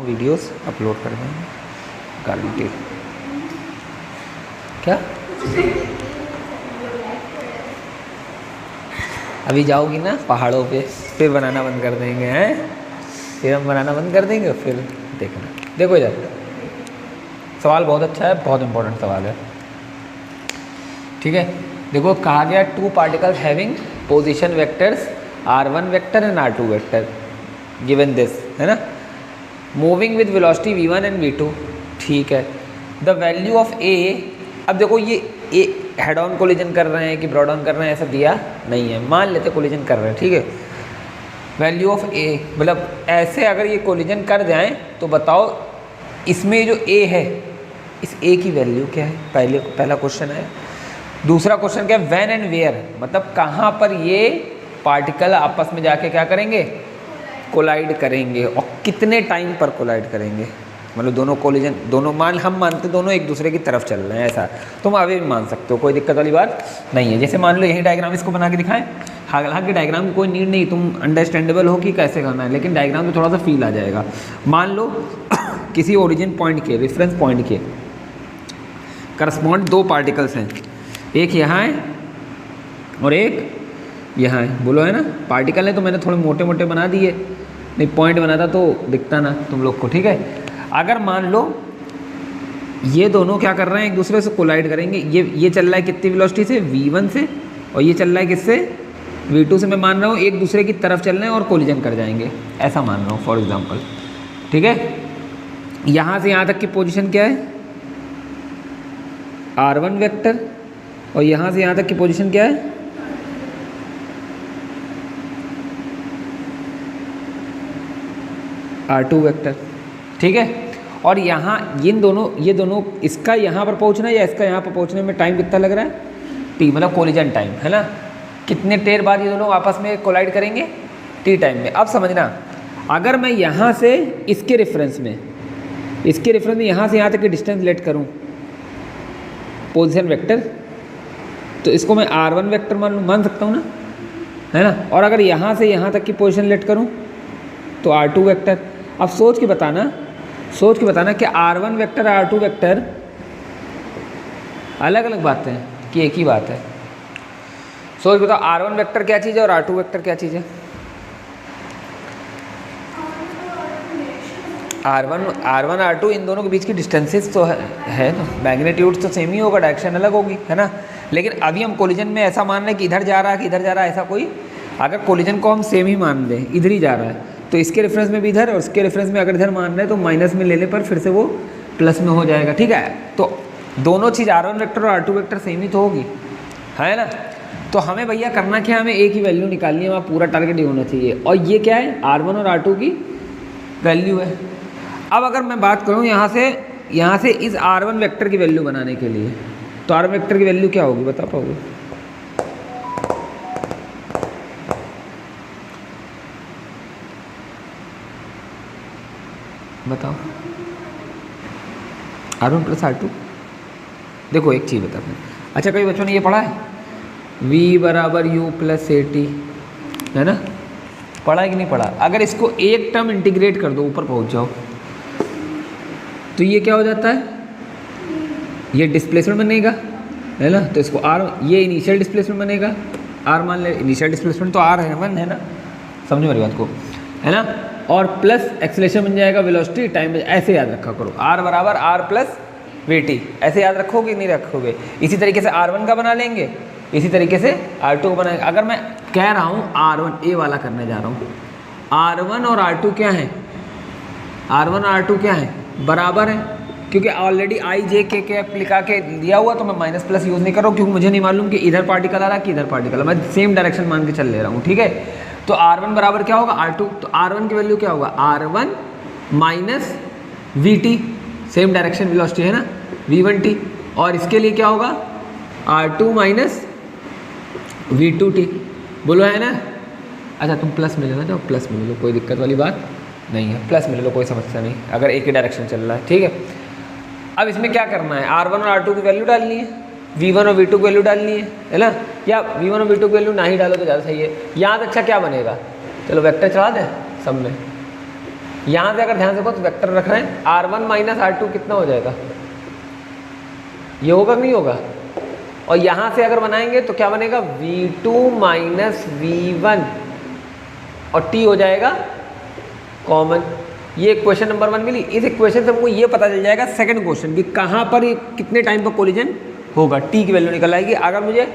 Videos upload कर देंगे, guarantee. क्या अभी जाओगी ना पहाड़ों पे, फिर बनाना बंद कर देंगे हैं, फिर हम बनाना बंद कर देंगे, फिर देखना। देखो इधर सवाल बहुत अच्छा है, बहुत इंपॉर्टेंट सवाल है, ठीक है। देखो कहा गया two particles having position vectors r1 vector and r2 vector given this, है ना, moving with velocity v1 and v2, ठीक है। द वैल्यू ऑफ a, अब देखो ये ए हेड ऑन कोलिजन कर रहे हैं कि ब्रॉड ऑन कर रहे हैं ऐसा दिया नहीं है, मान लेते कोलिजन कर रहे हैं, ठीक है। वैल्यू ऑफ ए मतलब ऐसे अगर ये कोलिजन कर जाएं तो बताओ इसमें जो ए है इस ए की वैल्यू क्या है, पहला क्वेश्चन है। दूसरा क्वेश्चन क्या है, व्हेन एंड वेयर, मतलब कहाँ पर ये पार्टिकल आपस में जाके क्या करेंगे, कोलाइड करेंगे, और कितने टाइम पर कोलाइड करेंगे, मतलब दोनों कोलिजन, दोनों हम मानते दोनों एक दूसरे की तरफ चल रहे हैं, ऐसा तुम आगे भी मान सकते हो, कोई दिक्कत वाली बात नहीं है। जैसे मान लो यही डायग्राम इसको बना के दिखाएं, हालांकि डायग्राम की कोई नीड नहीं, तुम अंडरस्टैंडेबल हो कि कैसे करना है, लेकिन डायग्राम में थोड़ा सा फील आ जाएगा। मान लो किसी ओरिजिन पॉइंट के, रेफरेंस पॉइंट के करस्पॉन्ड दो पार्टिकल्स हैं, एक यहाँ है और एक यहाँ है, बोलो है ना, पार्टिकल है तो मैंने थोड़े मोटे मोटे बना दिए, नहीं पॉइंट बनाता तो दिखता ना तुम लोग को, ठीक है। अगर मान लो ये दोनों क्या कर रहे हैं, एक दूसरे से कोलाइड करेंगे, ये चल रहा है कितनी वेलोसिटी से, v1 से, और ये चल रहा है किससे, v2 से, मैं मान रहा हूँ एक दूसरे की तरफ चल रहे हैं और कोलिजन कर जाएंगे, ऐसा मान रहा हूँ फॉर एग्जांपल, ठीक है। यहाँ से यहाँ तक की पोजीशन क्या है, r1 वेक्टर, और यहाँ से यहाँ तक की पोजीशन क्या है, r2 वेक्टर, ठीक है। और यहाँ इन दोनों, ये दोनों, इसका यहाँ पर पहुँचना या इसका यहाँ पर पहुँचने में टाइम कितना लग रहा है, t, मतलब कोलिजन टाइम, है ना। कितने देर बाद ये दोनों आपस में कोलाइड करेंगे, t टाइम में। अब समझना, अगर मैं यहाँ से इसके रेफरेंस में यहाँ से यहाँ तक की डिस्टेंस लेट करूँ पोजीशन वेक्टर, तो इसको मैं r1 वेक्टर मान सकता हूँ ना, है ना। और अगर यहाँ से यहाँ तक की पोजीशन लेट करूँ तो r2 वेक्टर। अब सोच के बताना कि r1 वेक्टर r2 वेक्टर अलग अलग बातें हैं कि एक ही बात है। सोच बताओ r1 वेक्टर क्या चीज़ है और r2 वेक्टर क्या चीज़ है। r1 r2 इन दोनों के बीच की डिस्टेंसेस तो है ना, मैग्नीट्यूड तो सेम ही होगा, डायरेक्शन अलग होगी, है ना। लेकिन अभी हम कोलिजन में ऐसा मान रहे हैं कि इधर जा रहा है कि इधर जा रहा है, ऐसा कोई, अगर कोलिजन को हम सेम ही मान लें, इधर ही जा रहा है, तो इसके रेफरेंस में भी इधर और इसके रेफरेंस में अगर इधर मान रहे हैं तो माइनस में लेने पर फिर से वो प्लस में हो जाएगा, ठीक है। तो दोनों चीज़ r1 वेक्टर और r2 वेक्टर सेम ही तो होगी, है ना। तो हमें भैया करना क्या है, हमें एक ही वैल्यू निकालनी है, वहाँ पूरा टारगेट ये होना चाहिए, और ये क्या है, r1 और r2 की वैल्यू है। अब अगर मैं बात करूँ यहाँ से इस r1 वेक्टर की वैल्यू बनाने के लिए, तो r1 वेक्टर की वैल्यू क्या होगी, बता पाओगे। बताओ r1 प्लस r2। देखो एक चीज़ बता मैं, अच्छा कई बच्चों ने ये पढ़ा है v बराबर u प्लस ए टी, है ना, पढ़ा है कि नहीं पढ़ा। अगर इसको एक टर्म इंटीग्रेट कर दो, ऊपर पहुंच जाओ, तो ये क्या हो जाता है, ये डिस्प्लेसमेंट बनेगा, है ना। तो इसको r, ये इनिशियल डिस्प्लेसमेंट बनेगा, r मान ले, इनिशियल डिस्प्लेसमेंट तो r है, 1 है ना, समझो मेरी बात को, है ना। और प्लस एक्सेलरेशन बन जाएगा वेलोसिटी टाइम, ऐसे याद रखा करो, r बराबर r प्लस वी टी, ऐसे याद रखोगे नहीं रखोगे। इसी तरीके से r1 का बना लेंगे, इसी तरीके से r2 को बनाएंगे। अगर मैं कह रहा हूँ r1 ए वाला करने जा रहा हूँ, r1 और r2 क्या है, r1 और r2 क्या है, बराबर है, क्योंकि ऑलरेडी आई जे के कैप लिखा के दिया हुआ, तो मैं माइनस प्लस यूज़ नहीं कर रहा हूँ, क्योंकि मुझे नहीं मालूम कि इधर पार्टिकल आ रहा है कि इधर पार्टिकल, मैं सेम डायरेक्शन मान के चल ले रहा हूँ, ठीक है। तो r1 बराबर क्या होगा, r2, तो r1 की वैल्यू क्या होगा, r1 minus we T, same direction velocity है ना, v1t, और इसके लिए क्या होगा, r2 माइनस v2t, बोलो है ना। अच्छा तुम प्लस में लेना, जाओ प्लस में ले लो, कोई दिक्कत वाली बात नहीं है, प्लस में ले लो, कोई समस्या नहीं, अगर एक ही डायरेक्शन चल रहा है, ठीक है। अब इसमें क्या करना है, r1 और r2 की वैल्यू डालनी है, v1 और v2 की वैल्यू डालनी है ना, या v1 और v2 की वैल्यू ना ही डालो तो ज़्यादा सही है। यहाँ अच्छा क्या बनेगा, चलो वेक्टर चला दें सब में, यहाँ से अगर ध्यान से देखो तो वेक्टर रख रहे हैं, R1 माइनस R2 कितना हो जाएगा, ये होगा कि नहीं होगा। और यहाँ से अगर बनाएंगे तो क्या बनेगा, V2 माइनस V1 और T हो जाएगा कॉमन। ये इक्वेशन नंबर 1 मिली। इस इक्वेशन से हमको ये पता चल जाएगा सेकंड क्वेश्चन कि कहाँ पर ये कितने टाइम पर कोलिजन होगा, T की वैल्यू निकल आएगी। अगर मुझे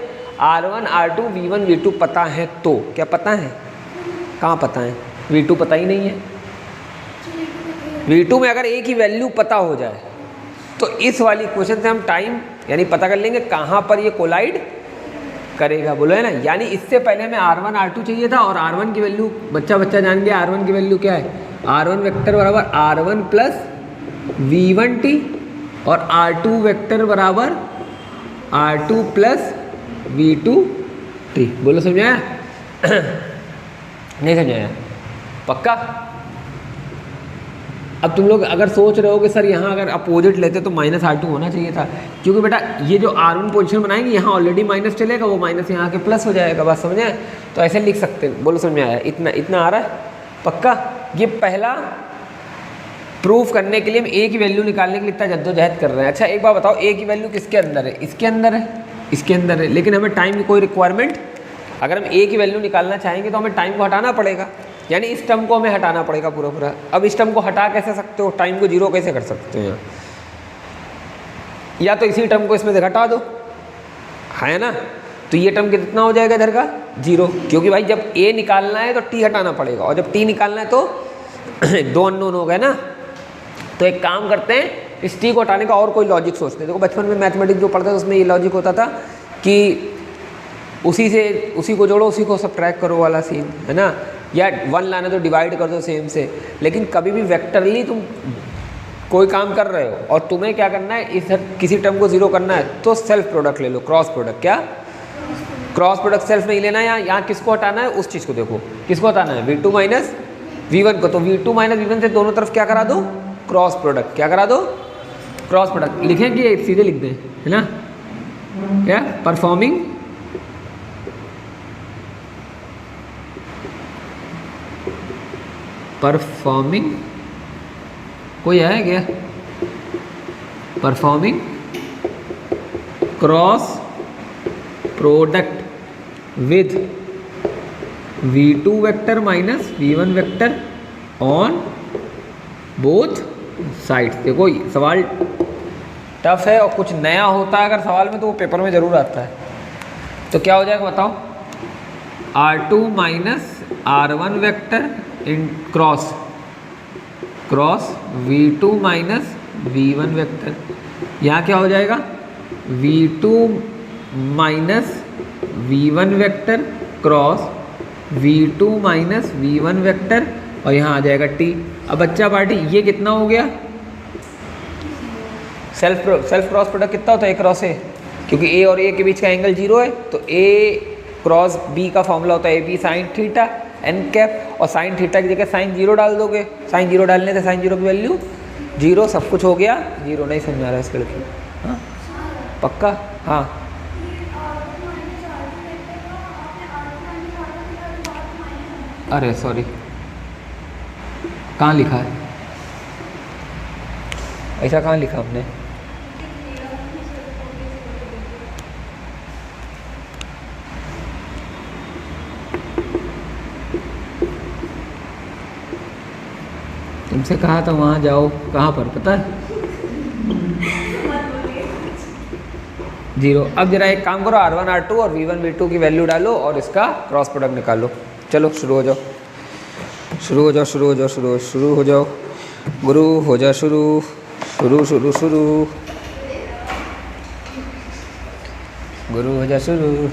R1 R2 V1 V2 पता है तो, क्या पता है, कहाँ पता है, V2 पता ही नहीं है। V2 में अगर एक ही वैल्यू पता हो जाए तो इस वाली इक्वेशन से हम टाइम यानी पता कर लेंगे कहाँ पर ये कोलाइड करेगा, बोलो है ना। यानी इससे पहले हमें R1 R2 चाहिए था और R1 की वैल्यू बच्चा जान गया, R1 की वैल्यू क्या है, R1 वेक्टर बराबर R1 प्लस V1T और R2 वेक्टर बराबर R2 प्लस V2T। बोलो समझाया नहीं समझाया, पक्का। अब तुम लोग अगर सोच रहे हो कि सर यहाँ अगर अपोजिट लेते तो माइनस R2 होना चाहिए था, क्योंकि बेटा ये जो R1 पोजीशन बनाएंगे यहाँ ऑलरेडी माइनस चलेगा, वो माइनस यहाँ के प्लस हो जाएगा, बात समझे। तो ऐसे लिख सकते हैं, बोलो समझ में आया, इतना आ रहा है, पक्का। ये पहला प्रूफ करने के लिए हम ए की वैल्यू निकालने के लिए इतना जद्दोजहद कर रहे हैं। अच्छा एक बात बताओ, ए की वैल्यू किसके अंदर है, इसके अंदर है, इसके अंदर है, लेकिन हमें टाइम की कोई रिक्वायरमेंट, अगर हम ए की वैल्यू निकालना चाहेंगे तो हमें टाइम को हटाना पड़ेगा, यानी इस टर्म को हमें हटाना पड़ेगा पूरा। अब इस टर्म को हटा कैसे सकते हो, टाइम को जीरो कैसे कर सकते हो यहाँ, या तो इसी टर्म को इसमें से घटा दो, है ना। तो ये टर्म कितना हो जाएगा इधर का, जीरो, क्योंकि भाई जब ए निकालना है तो टी हटाना पड़ेगा, और जब टी निकालना है तो दो अननोन हो गए ना। तो एक काम करते हैं, इस टी को हटाने का और कोई लॉजिक सोचते हैं। देखो बचपन में मैथमेटिक्स जो पढ़ते थे उसमें ये लॉजिक होता था कि उसी को जोड़ो, उसी को सब्ट्रैक्ट करो वाला सीन, है ना, या 1 लाना तो डिवाइड कर दो सेम से। लेकिन कभी भी वेक्टरली तुम कोई काम कर रहे हो और तुम्हें क्या करना है, इस किसी टर्म को जीरो करना है तो सेल्फ प्रोडक्ट ले लो, क्रॉस प्रोडक्ट। क्या क्रॉस प्रोडक्ट सेल्फ नहीं लेना है, यहाँ किसको हटाना है, उस चीज़ को देखो, किसको हटाना है, V2 माइनस V1 को। तो V2 माइनस V1 से दोनों तरफ क्या करा दो, क्रॉस प्रोडक्ट। क्या करा दो, क्रॉस प्रोडक्ट। लिखेंगे सीधे लिख दें, है ना, क्या परफॉर्मिंग कोई है क्या, performing cross product with V2 vector minus V1 vector on both sides. देखो सवाल टफ है और कुछ नया होता है अगर सवाल में तो वो पेपर में ज़रूर आता है। तो क्या हो जाएगा बताओ, R2 minus R1 vector in cross V2 minus V1 vector. यहाँ क्या हो जाएगा, V2 minus V1 vector cross V2 minus V1 vector, और यहाँ आ जाएगा T। अब बच्चा पार्टी ये कितना हो गया, सेल्फ क्रॉस प्रोडक्ट कितना होता है, A क्रॉस A, क्योंकि A और A के बीच का एंगल जीरो है, तो A क्रॉस B का फॉर्मूला होता है AB sine theta n cap, और साइन थीटा की जगह साइन जीरो डाल दोगे, साइन जीरो डालने से साइन जीरो की वैल्यू जीरो, सब कुछ हो गया जीरो। नहीं समझ आ रहा है इसके लिए, हाँ पक्का, हाँ अरे सॉरी, कहाँ लिखा है, ऐसा कहाँ लिखा आपने, तुमसे कहा था वहाँ जाओ, कहाँ पर पता है, जीरो। अब जरा एक काम करो, R1 R2 और V1 V2 की वैल्यू डालो और इसका क्रॉस प्रोडक्ट निकालो। चलो शुरू हो जाओ, शुरू हो जाओ, गुरु हो जा शुरू। गुरु हो जा शुरू।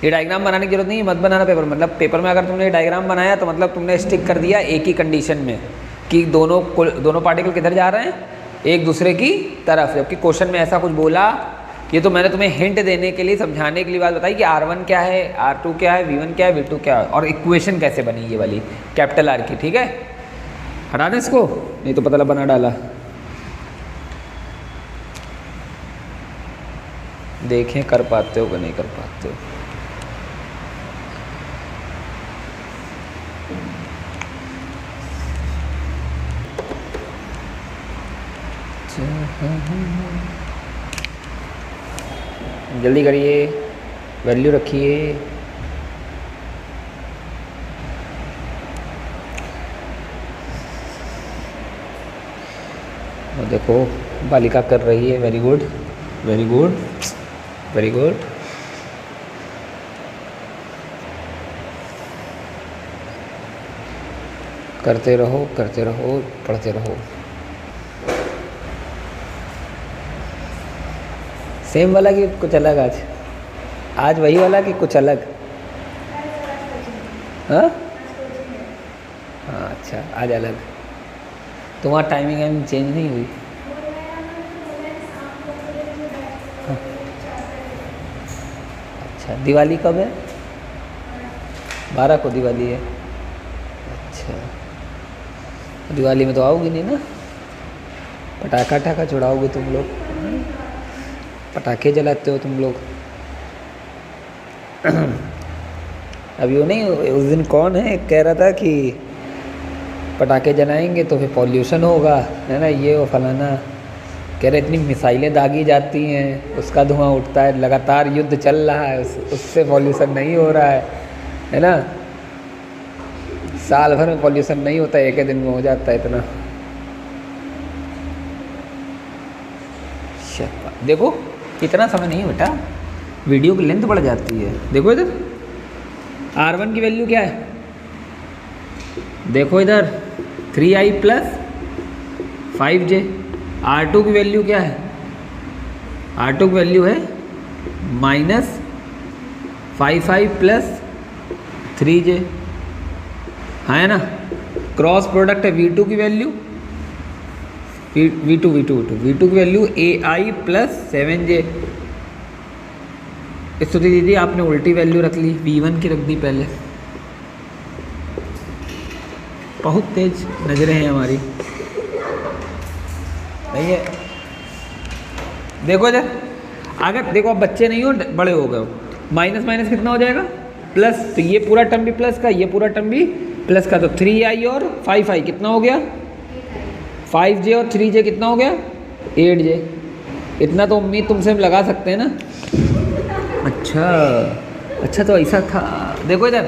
ये डायग्राम बनाने की जरूरत नहीं है, मत बनाना पेपर, मतलब पेपर में अगर तुमने डायग्राम बनाया तो मतलब तुमने स्टिक कर दिया एक ही कंडीशन में कि दोनों पार्टिकल किधर जा रहे हैं, एक दूसरे की तरफ। जबकि क्वेश्चन में ऐसा कुछ बोला, ये तो मैंने तुम्हें हिंट देने के लिए, समझाने के लिए बात बताई कि R1 क्या है, R2 क्या है, V1 क्या है, V2 क्या है, और इक्वेशन कैसे बनी ये वाली कैपिटल R की। ठीक है, हटा दें इसको, नहीं तो पता लगा बना डाला। देखें कर पाते हो कि नहीं कर पाते हो। जल्दी करिए, वैल्यू रखिए। और देखो बालिका कर रही है, very good very good very good. करते रहो पढ़ते रहो। सेम वाला कि कुछ अलग? आज वही वाला कि कुछ अलग? हाँ हाँ, अच्छा आज अलग। तुम्हारा टाइमिंग चेंज नहीं हुई? हाँ। अच्छा, दिवाली कब है? 12 को दिवाली है। अच्छा, दिवाली में तो आओगी नहीं ना? पटाखा छुड़ाओगे तुम लोग? पटाखे जलाते हो तुम लोग? अभी वो नहीं, उस दिन कौन है कह रहा था कि पटाखे जलाएंगे तो फिर पॉल्यूशन होगा, है ना, ये वो फलाना। कह रहे इतनी मिसाइलें दागी जाती हैं, उसका धुआं उठता है, लगातार युद्ध चल रहा है, उससे पॉल्यूशन नहीं हो रहा है ना। साल भर में पॉल्यूशन नहीं होता, एक ही दिन में हो जाता है इतना। देखो इतना समय नहीं बेटा, वीडियो की लेंथ बढ़ जाती है। देखो इधर R1 की वैल्यू क्या है, देखो इधर 3i प्लस 5j। R2 की वैल्यू क्या है? R2 की वैल्यू है माइनस 5i प्लस 3j, है ना। क्रॉस प्रोडक्ट है V2 की वैल्यू, V2 की वैल्यू AI प्लस 7j। स्तुति दीदी आपने उल्टी वैल्यू रख ली, V1 की रख दी पहले। बहुत तेज नजरें हैं हमारी, नहीं है। देखो इधर, अगर देखो अब बच्चे नहीं हो, बड़े हो गए हो, माइनस माइनस कितना हो जाएगा? प्लस। तो ये पूरा टर्म भी प्लस का, ये पूरा टर्म भी प्लस का, तो 3i और 5i कितना हो गया? 5j और 3j कितना हो गया? 8j। इतना तो उम्मीद तुमसे हम लगा सकते हैं ना। अच्छा तो ऐसा था। देखो इधर,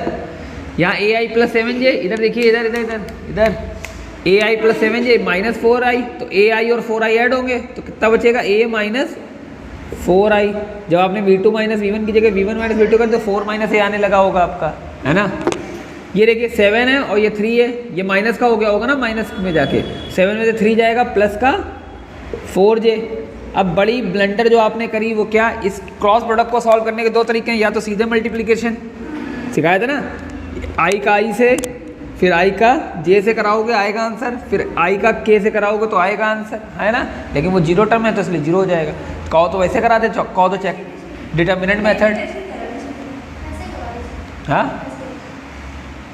यहाँ AI प्लस 7j, इधर देखिए, इधर AI plus 7j minus 4i, तो AI और 4i ऐड होंगे तो कितना बचेगा? A minus 4i। जब आपने V2 माइनस V1 की जगह V1 माइनस V2 कर तो 4 माइनस A आने लगा होगा आपका, है ना। ये देखिए 7 है और ये 3 है, ये माइनस का हो गया होगा ना, माइनस में जाके 7 में से 3 जाएगा, प्लस का 4j। अब बड़ी ब्लंडर जो आपने करी वो क्या? इस क्रॉस प्रोडक्ट को सॉल्व करने के दो तरीके हैं, या तो सीधे मल्टीप्लिकेशन सिखाया था ना, i का i से, फिर i का j से कराओगे आएगा आंसर, फिर i का k से कराओगे तो आएगा आंसर, है ना। लेकिन वो जीरो टर्म है तो इसलिए जीरो हो जाएगा। कहो तो वैसे करा दे, कहो तो चेक डिटर्मिनेंट मेथड, हाँ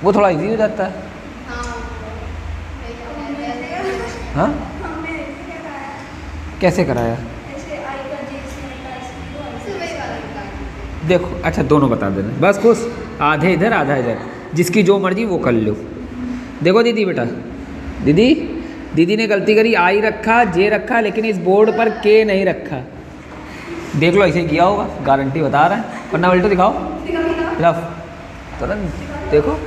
वो थोड़ा इजी हो जाता है। हाँ कैसे कराया? देखो अच्छा दोनों बता देना बस, खुश, आधे इधर आधा इधर, जिसकी जो मर्जी वो कर लो। देखो दीदी, बेटा दीदी ने गलती करी, आई रखा, जे रखा, लेकिन इस बोर्ड पर के नहीं रखा। देख लो ऐसे ही किया होगा, गारंटी बता रहा है। वरना उल्टो दिखाओ, तुरंत देखो,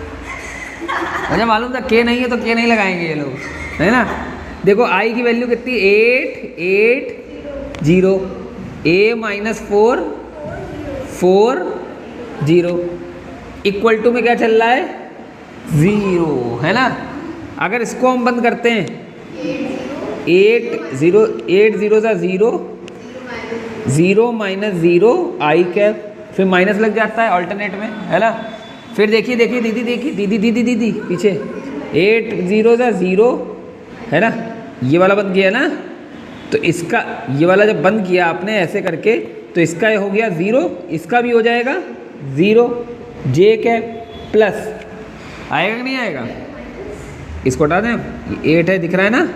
मुझे मालूम था के नहीं है तो के नहीं लगाएंगे ये लोग, है ना। देखो आई की वैल्यू कितनी? 8 8 0, A माइनस 4 4 0, इक्वल टू में क्या चल रहा है? 0, है ना। अगर इसको हम बंद करते हैं, 8 0 सा 0, 0 माइनस 0 आई कैप, फिर माइनस लग जाता है अल्टरनेट में, है ना। फिर देखिए दीदी पीछे, 8 0 सा 0, है ना। ये वाला बंद किया ना, तो इसका ये वाला जब बंद किया आपने ऐसे करके, तो इसका ये हो गया 0, इसका भी हो जाएगा 0, जे कैप प्लस आएगा कि नहीं आएगा? इसको हटा दें, 8 है दिख रहा है ना,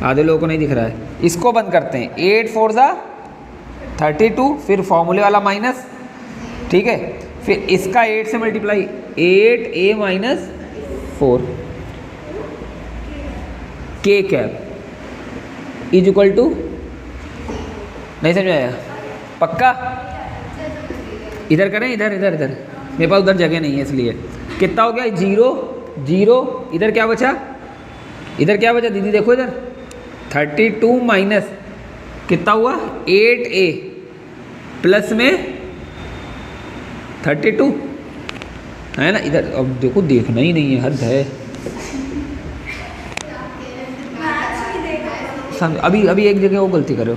आधे लोगों को नहीं दिख रहा है। इसको बंद करते हैं, 8 4 सा 32, फिर फॉर्मूले वाला माइनस, ठीक है। फिर इसका 8 से मल्टीप्लाई, 8A माइनस 4 के कैप, इज इक्वल टू, नहीं समझ आया, पक्का? इधर करें, इधर इधर इधर, मेरे पास उधर जगह नहीं है इसलिए। कितना हो गया? 0 0, इधर क्या बचा? इधर क्या बचा दीदी देखो इधर, 32 माइनस कितना हुआ? 8a प्लस में 32 है ना। इधर अब देखो, देखना ही नहीं है, हद है। अभी अभी एक जगह वो गलती करो,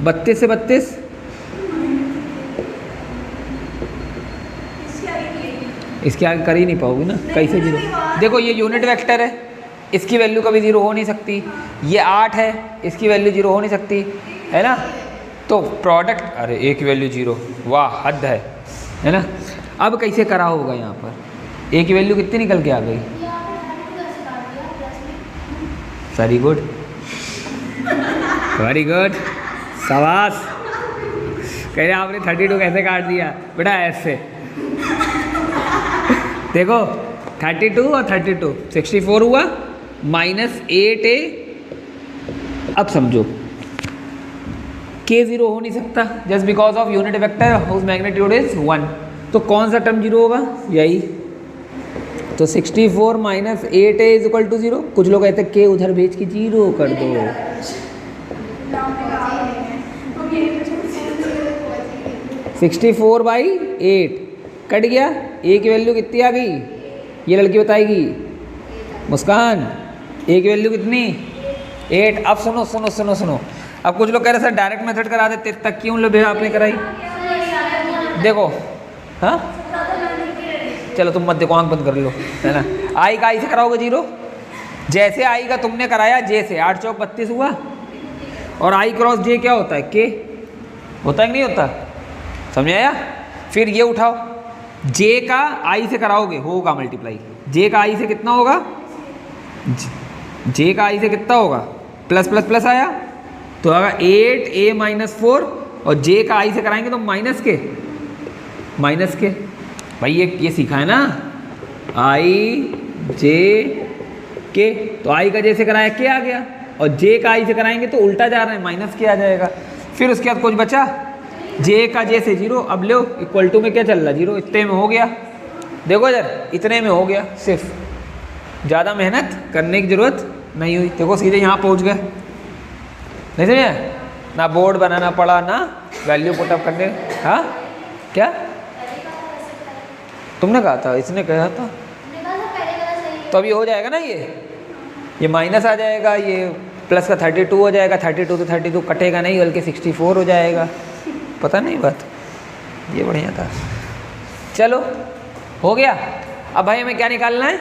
32 से 32, इसके आगे कर ही नहीं पाओगे ना, कैसे 0? देखो ये यूनिट वेक्टर है, इसकी वैल्यू कभी 0 हो नहीं सकती। ये 8 है, इसकी वैल्यू 0 हो नहीं सकती, है ना। तो प्रोडक्ट, अरे ए की वैल्यू 0, वाह हद है ना। अब कैसे करा होगा यहाँ पर? ए की वैल्यू कितनी निकल के आ गई? वेरी गुड, वेरी गुड, शाबाश। कह रहे आपने 32 कैसे काट दिया बेटा? ऐसे देखो, 32 और 32 64 हुआ, माइनस 8a। अब समझो k 0 हो नहीं सकता, just because of unit vector whose magnitude is 1। तो कौन सा टर्म 0 होगा? यही। तो 64 minus 8a is equal to 0। कुछ लोग कहते हैं k उधर भेज के 0 कर दो। 64/8 कट गया, a की वैल्यू कितनी आ गई? ये लड़की बताएगी, मुस्कान। a की वैल्यू कितनी? 8। अब सुनो सुनो सुनो सुनो, अब कुछ लोग कह रहे सर डायरेक्ट मेथड करा देते, तक क्यों लो भैया आपने कराई? देखो, हाँ चलो तुम मत देखो, आंख बंद कर लो, है ना। आई का आई से कराओगे 0, जैसे आई का तुमने कराया जे से, 8 चौक 32 हुआ, और आई क्रॉस जे क्या होता है? के होता है कि नहीं होता? समझ आया? फिर ये उठाओ, जे का आई से कराओगे, होगा मल्टीप्लाई। जे का आई से कितना होगा? जे का आई से कितना होगा? प्लस प्लस प्लस आया तो आगा 8a माइनस 4, और जे का आई से कराएंगे तो माइनस के, माइनस के। भाई ये सीखा है ना, आई जे के। तो आई का जे से कराया के आ गया, और जे का आई से कराएंगे तो उल्टा जा रहे हैं, माइनस के आ जाएगा। फिर उसके बाद कुछ बचा, जे का जे से 0। अब लो इक्वल टू में क्या चल रहा? 0। इतने में हो गया, देखो इधर, इतने में हो गया। सिर्फ ज़्यादा मेहनत करने की ज़रूरत नहीं हुई। देखो सीधे यहाँ पहुँच गए, नहीं समझे? ना बोर्ड बनाना पड़ा, ना वैल्यू पुटअप करने। हाँ क्या तुमने कहा था? इसने कहा था तो अभी हो जाएगा ना। ये माइनस आ जाएगा, ये प्लस का 32 हो जाएगा, 32 तो 32 कटेगा नहीं, बल्कि 64 हो जाएगा। पता नहीं बात, ये बढ़िया था। चलो हो गया। अब भाई हमें क्या निकालना है?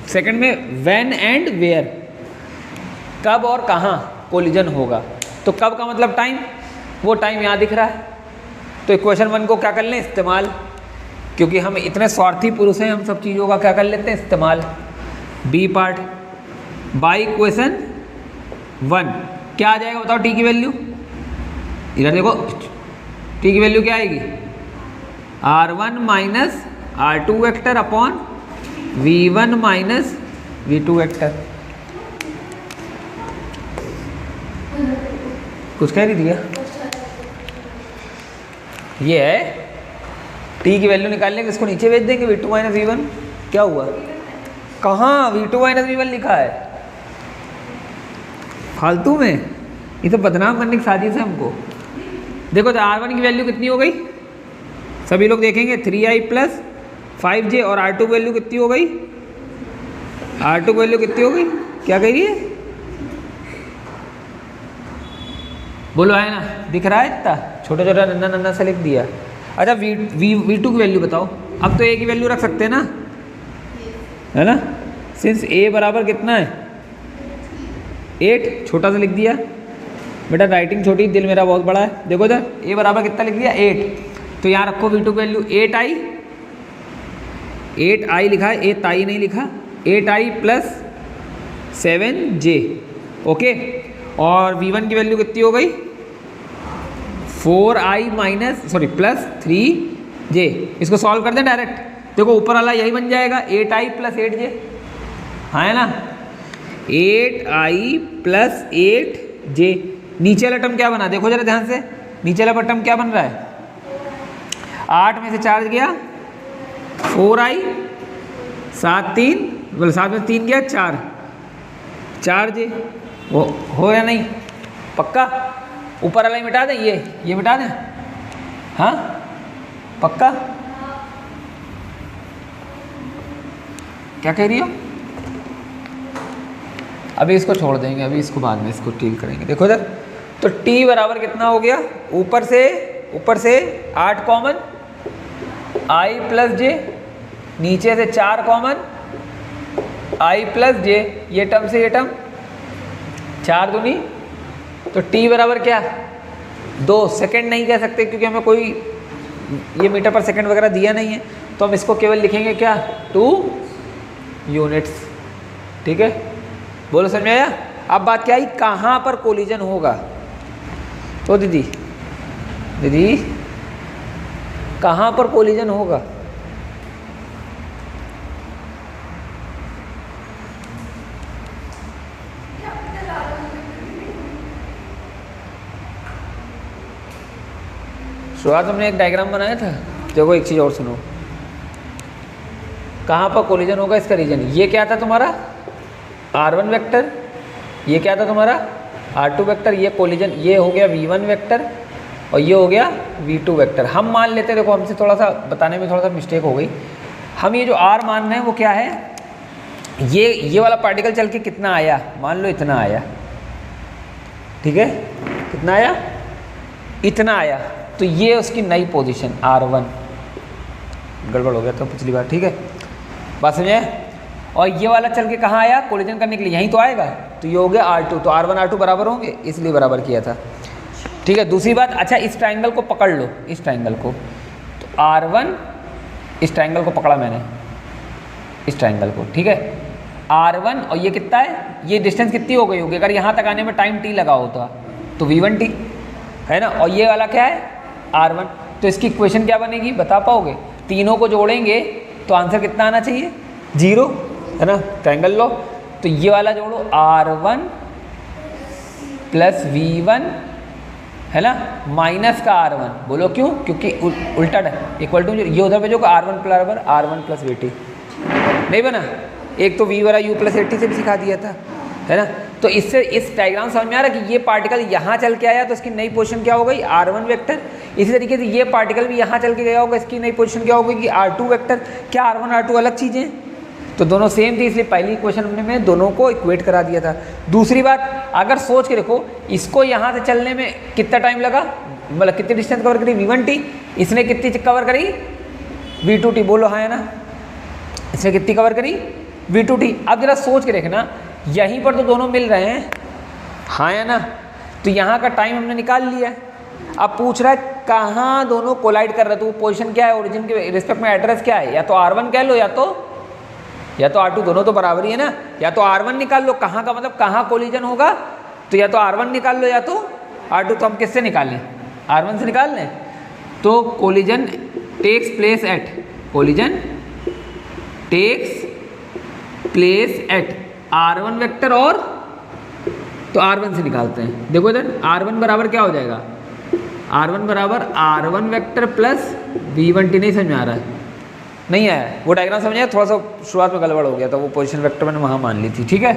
सेकंड में व्हेन एंड वेयर, कब और कहाँ कोलिजन होगा। तो कब का मतलब टाइम, वो टाइम यहाँ दिख रहा है। तो इक्वेशन 1 को क्या कर लें? इस्तेमाल, क्योंकि हम इतने स्वार्थी पुरुष हैं, हम सब चीज़ों का क्या कर लेते हैं? इस्तेमाल। बी पार्ट, बाई इक्वेशन 1 क्या आ जाएगा बताओ? टी की वैल्यू, इधर देखो, टी की वैल्यू क्या आएगी? R1 minus R2 vector upon V1 minus V2 vector. कुछ कह रही थी क्या? ये है टी की वैल्यू निकालने के, इसको नीचे भेज देंगे, V2 माइनस V1। क्या हुआ? कहाँ V2 माइनस V1 लिखा है? फालतू में, ये तो बदनाम करने की साजिश है हमको। देखो तो R1 की वैल्यू कितनी हो गई? सभी लोग देखेंगे 3i प्लस 5j, और R2 की वैल्यू कितनी हो गई? R2 की वैल्यू कितनी हो गई? क्या कह रही है? बोलो, है ना? दिख रहा है इतना छोटा छोटा नन्ना नन्ना सा लिख दिया। अच्छा V2 की वैल्यू बताओ। अब तो a की वैल्यू रख सकते हैं ना, है ना? सिंस a बराबर कितना है? 8, छोटा सा लिख दिया बेटा, राइटिंग छोटी, दिल मेरा बहुत बड़ा है। देखो इधर a बराबर कितना लिख दिया? 8। तो यहाँ रखो V2 की वैल्यू 8i लिखा है, 8i नहीं लिखा, 8i प्लस 7j। ओके, और V1 की वैल्यू कितनी हो गई? 4i minus plus 3j। इसको सॉल्व कर दें डायरेक्ट। देखो ऊपर वाला यही बन जाएगा, 8i प्लस 8j, हाँ है ना? 8i plus 8j। नीचे वाला टर्म क्या बना, देखो जरा ध्यान से, नीचे वाला टर्म क्या बन रहा है, 8 में से 4 गया 4i, 7 में 3 गया 4j। वो हो या नहीं, पक्का? ऊपर वाला ही मिटा दें, ये मिटा दें, हाँ पक्का? क्या कह रही हो? अभी इसको छोड़ देंगे, अभी इसको बाद में इसको डील करेंगे। देखो इधर, तो t बराबर कितना हो गया, ऊपर से 8 कॉमन, i प्लस j, नीचे से 4 कॉमन, i प्लस j, ये टर्म से ये टर्म 4 दूनी, तो t बराबर क्या, 2 सेकेंड नहीं कह सकते क्योंकि हमें कोई ये मीटर पर सेकेंड वगैरह दिया नहीं है, तो हम इसको केवल लिखेंगे क्या, 2 यूनिट्स। ठीक है, बोलो समझ में आया? अब बात क्या आई, कहाँ पर कोलिजन होगा? तो दीदी कहाँ पर कोलिजन होगा? शुरुआत हमने एक डायग्राम बनाया था, देखो एक चीज़ और सुनो, कहाँ पर कोलिजन होगा इसका रीजन। ये क्या था तुम्हारा r1 वेक्टर, ये क्या था तुम्हारा r2 वेक्टर, ये कोलिजन, ये हो गया v1 वेक्टर और ये हो गया v2 वेक्टर। हम मान लेते, देखो हमसे थोड़ा सा बताने में थोड़ा सा मिस्टेक हो गई, हम ये जो r मान रहे हैं वो क्या है, ये वाला पार्टिकल चल के कितना आया, मान लो इतना आया, ठीक है, कितना आया, इतना आया, तो ये उसकी नई पोजीशन r1, गड़बड़ हो गया तो पिछली बार, ठीक है, बात समझे? और ये वाला चल के कहाँ आया, कोलिजन करने के लिए यहीं तो आएगा, तो ये हो गया r2, तो r1 r2 बराबर होंगे, इसलिए बराबर किया था। ठीक है, दूसरी बात, अच्छा इस ट्राइंगल को पकड़ लो, इस ट्राइंगल को, तो r1, इस ट्राइंगल को पकड़ा मैंने, इस ट्राइंगल को, ठीक है, r1 और ये कितना है, ये डिस्टेंस कितनी हो गई होगी, अगर यहाँ तक आने में टाइम t लगा होता तो v1t है ना, और ये वाला क्या है r1, तो इसकी इक्वेशन क्या बनेगी बता पाओगे? तीनों को जोड़ेंगे तो आंसर कितना आना चाहिए, 0, है ना, ट्रायंगल लो, तो ये वाला जोड़ो r1 प्लस v1, है ना, माइनस का r1, बोलो क्यों, क्योंकि उल्टा है, इक्वल टू ये उधर पे जो r1 बराबर r1 प्लस vt नहीं बना, एक तो v वाला u प्लस at से भी सिखा दिया था, है ना। तो इससे इस डायग्राम समझ में आ रहा है कि ये पार्टिकल यहाँ चल के आया तो इसकी नई पोजीशन क्या हो गई, r1 वेक्टर। इसी तरीके से ये पार्टिकल भी यहाँ चल के गया होगा, इसकी नई पोजीशन क्या होगी कि r2 वेक्टर। क्या r1 r2 अलग चीज़ें, तो दोनों सेम थी, इसलिए पहली इक्वेशन हमने दोनों को इक्वेट करा दिया था। दूसरी बात, अगर सोच के देखो, इसको यहाँ से चलने में कितना टाइम लगा, मतलब कितनी डिस्टेंस कवर करी, v1t, इसने कितनी कवर करी, v2t, बोलो हाँ है ना, इसने कितनी कवर करी, v2t। अब जरा सोच के देखना, यहीं पर तो दोनों मिल रहे हैं, हाँ या ना, तो यहाँ का टाइम हमने निकाल लिया। अब पूछ रहा है कहाँ दोनों कोलाइड कर रहे हैं, तो पोजीशन क्या है, ओरिजिन के रिस्पेक्ट में एड्रेस क्या है, या तो r1 कह लो या तो r2, दोनों तो बराबर ही है ना। या तो r1 निकाल लो, कहाँ का मतलब कहाँ कोलिजन होगा, तो या तो r1 निकाल लो या तो r2। तो हम किससे निकालें, r1 से निकाल लें। तो collision takes place at, collision takes place at r1 vector, और तो r1 से निकालते हैं। देखो इधर r1 बराबर क्या हो जाएगा, r1 बराबर r1 वेक्टर प्लस v1t। नहीं समझ में आ रहा है, नहीं आया वो डायग्राम समझ आया, थोड़ा सा शुरुआत में गड़बड़ हो गया था, वो पोजीशन वेक्टर मैंने वहाँ मान ली थी, ठीक है।